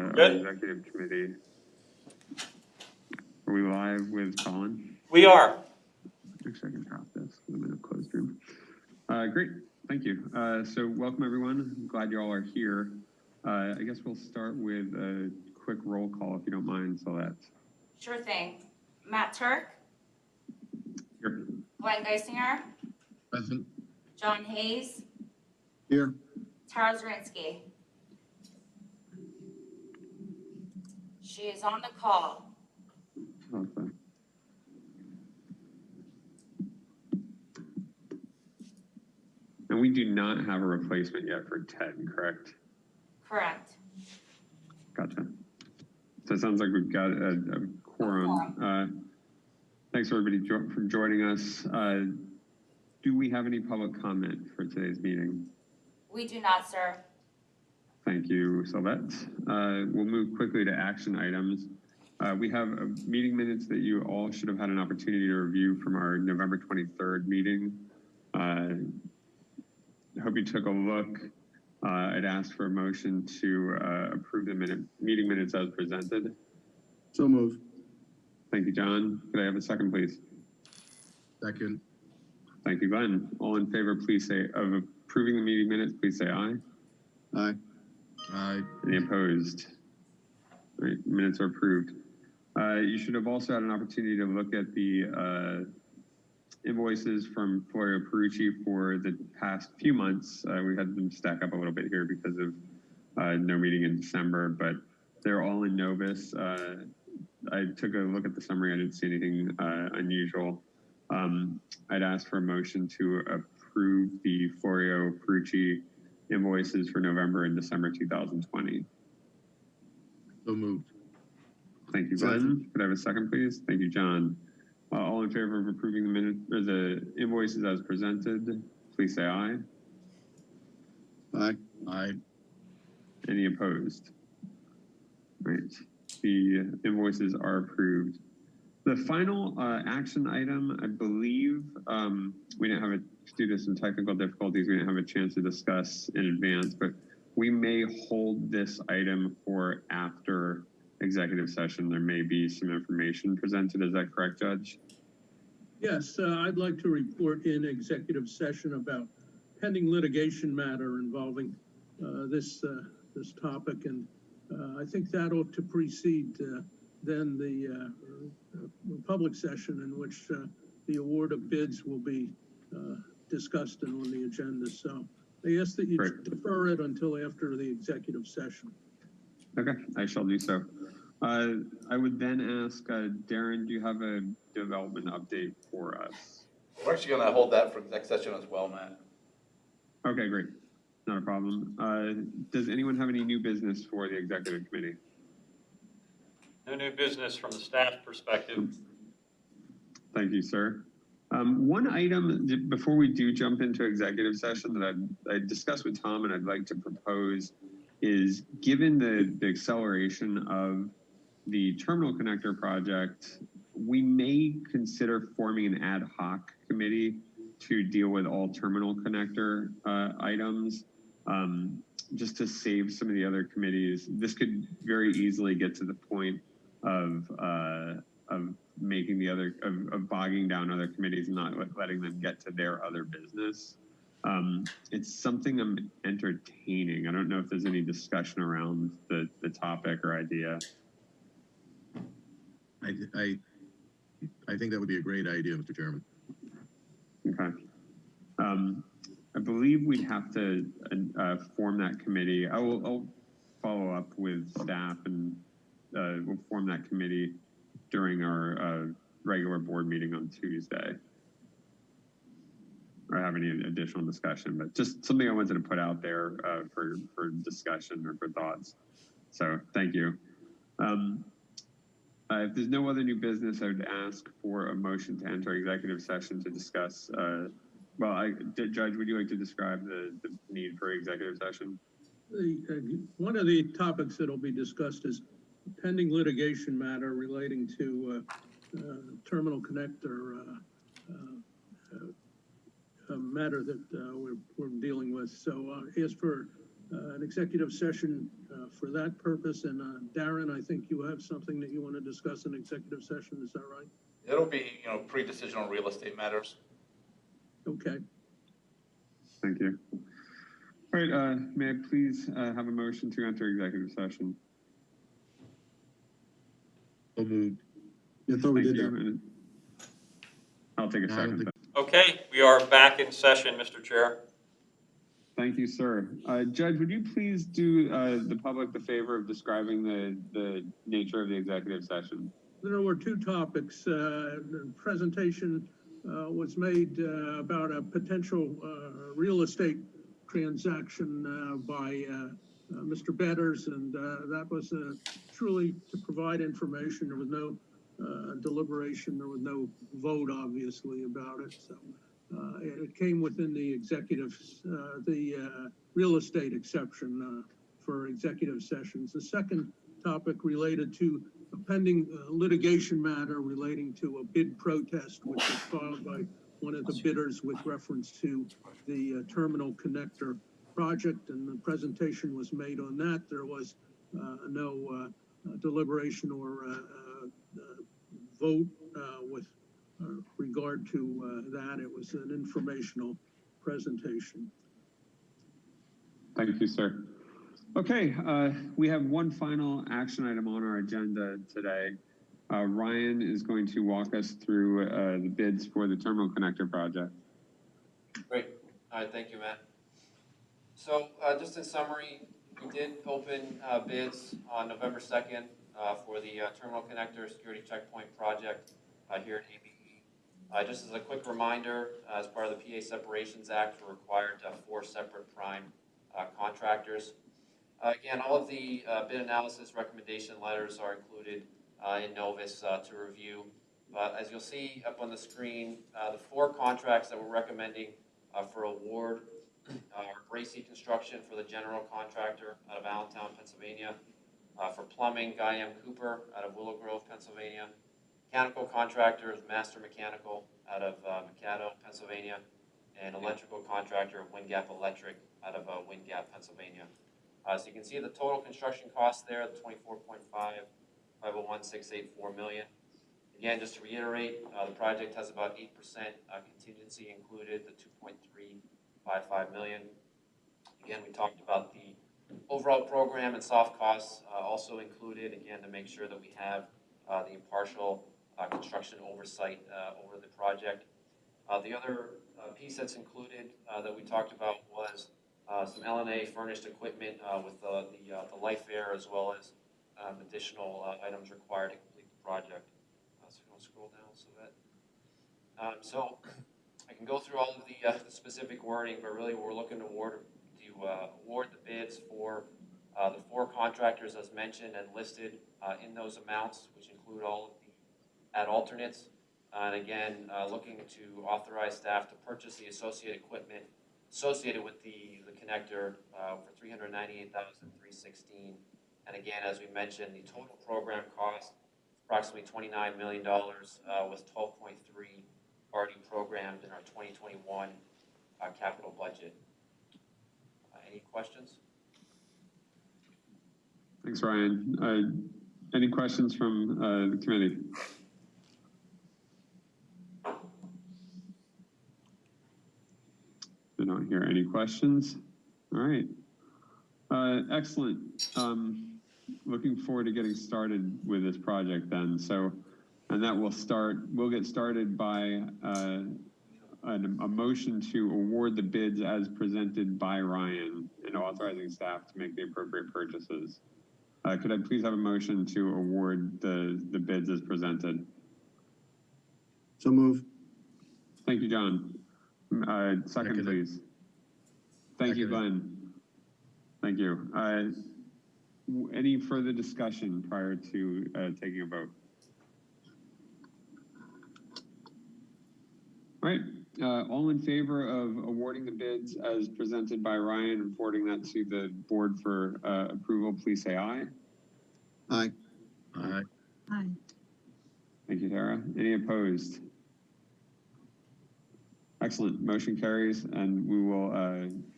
our Good. executive committee. Are we live with Colin? We are. Actually, I can drop this. I'm in a closed room. Great, thank you. So welcome everyone. I'm glad you all are here. I guess we'll start with a quick roll call if you don't mind, Solette. Sure thing. Matt Turk, Here. Glenn Geisinger, Present. John Hayes, Here. Tara Zirinsky. She is on the call. Okay. And we do not have a replacement yet for Ted, correct? Correct. Gotcha. So it sounds like we've got a quorum. Thanks everybody for joining us. Do we have any public comment for today's meeting? We do not, sir. Thank you, Sylvette. We'll move quickly to action items. We have meeting minutes that you all should have had an opportunity to review from our November 23rd meeting. I hope you took a look. I'd ask for a motion to approve the meeting minutes as presented. So moved. Thank you, John. Could I have a second, please? Second. Thank you, Glenn. All in favor, please say, of approving the meeting minutes, please say aye. Aye. Aye. Any opposed? All right, minutes are approved. You should have also had an opportunity to look at the invoices from Florio Perucci for the past few months. We had them stack up a little bit here because of no meeting in December, but they're all in Novus. I took a look at the summary. I didn't see anything unusual. I'd ask for a motion to approve the Florio Perucci invoices for November and December 2020. So moved. Thank you, Glenn. Could I have a second, please? Thank you, John. All in favor of approving the minute or the invoices as presented, please say aye. Aye. Aye. Any opposed? Right. The invoices are approved. The final action item, I believe, we didn't have due to some technical difficulties, we didn't have a chance to discuss in advance, but we may hold this item for after executive session. There may be some information presented. Is that correct, Judge? Yes, I'd like to report in executive session about pending litigation matter involving this topic, and I think that ought to precede then the public session in which the award of bids will be discussed and on the agenda. So I ask that you defer it until after the executive session. Okay, I shall do so. I would then ask, Darren, do you have a development update for us? We're actually gonna hold that for exec session as well, Matt. Okay, great. Not a problem. Does anyone have any new business for the executive committee? No new business from the staff perspective. Thank you, sir. One item before we do jump into executive session that I discussed with Tom and I'd like to propose is, given the acceleration of the terminal connector project, we may consider forming an ad hoc committee to deal with all terminal connector items, just to save some of the other committees. This could very easily get to the point of making the other, of bogging down other committees and not letting them get to their other business. It's something I'm entertaining. I don't know if there's any discussion around the topic or idea. I think that would be a great idea, Mr. Chairman. Okay. I believe we'd have to form that committee. I'll follow up with staff and we'll form that committee during our regular board meeting on Tuesday. Or have any additional discussion, but just something I wanted to put out there for discussion or for thoughts. So thank you. If there's no other new business, I would ask for a motion to enter executive session to discuss. Judge, would you like to describe the need for executive session? One of the topics that will be discussed is pending litigation matter relating to terminal connector matter that we're dealing with. So ask for an executive session for that purpose. And Darren, I think you have something that you want to discuss in executive session. Is that right? It'll be, pre-decision on real estate matters. Okay. Thank you. All right, may I please have a motion to enter executive session? So moved. I thought we Thank did you. that. And I'll take a No, I don't second. think- Okay, we are back in session, Mr. Chair. Thank you, sir. Judge, would you please do the public the favor of describing the nature of the executive session? There were two topics. The presentation was made about a potential real estate transaction by Mr. Betters, and that was truly to provide information. There was no deliberation, there was no vote, obviously, about it. So it came within the executive, the real estate exception for executive sessions. The second topic related to a pending litigation matter relating to a bid protest, which was filed by one of the bidders with reference to the terminal connector project, and the presentation was made on that. There was no deliberation or vote with regard to that. It was an informational presentation. Thank you, sir. Okay, we have one final action item on our agenda today. Ryan is going to walk us through the bids for the terminal connector project. Great. All right, thank you, Matt. So just in summary, we did open bids on November 2nd for the terminal connector security checkpoint project here at ABE. Just as a quick reminder, as part of the PA Separations Act, we're required to have 4 separate prime contractors. Again, all of the bid analysis recommendation letters are included in Novus to review. But as you'll see up on the screen, the 4 contracts that we're recommending for award are Bracy Construction for the general contractor out of Allentown, Pennsylvania. For plumbing, Guy M. Cooper out of Willow Grove, Pennsylvania. Mechanical contractor is Master Mechanical out of Mikado, Pennsylvania. And electrical contractor, Wind Gap Electric out of Wind Gap, Pennsylvania. So you can see the total construction cost there, the 24.501,684 million. Again, just to reiterate, the project has about 8% contingency included, the 2.355 million. Again, we talked about the overall program and soft costs also included, again, to make sure that we have the impartial construction oversight over the project. The other piece that's included that we talked about was some LNAA furnished equipment with the life air, as well as additional items required to complete the project. So if you want to scroll down so that. So I can go through all of the specific wording, but really we're looking to award the bids for the 4 contractors as mentioned and listed in those amounts, which include all of the alternates. And again, looking to authorize staff to purchase the associated equipment associated with the connector for $398,316. And again, as we mentioned, the total program cost is approximately $29 million, with 12.3 already programmed in our 2021 capital budget. Any questions? Thanks, Ryan. Any questions from the committee? I don't hear any questions. All right. Excellent. Looking forward to getting started with this project then. So, and that we'll get started by a motion to award the bids as presented by Ryan and authorizing staff to make the appropriate purchases. Could I please have a motion to award the bids as presented? So move. Thank you, John. Second, please. Thank you, Glenn. Thank you. Any further discussion prior to taking a vote? All right. All in favor of awarding the bids as presented by Ryan and forwarding that to the board for approval, please say aye. Aye. Aye. Aye. Thank you, Tara. Any opposed? Excellent. Motion carries, and we will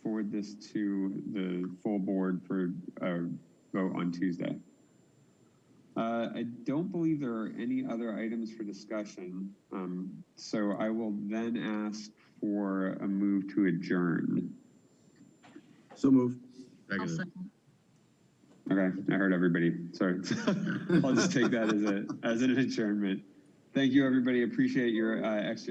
forward this to the full board for a vote on Tuesday. I don't believe there are any other items for discussion. So I will then ask for a move to adjourn. So move. Seconded. Okay, I heard everybody. Sorry. I'll just take that as an adjournment. Thank you, everybody. Appreciate your extra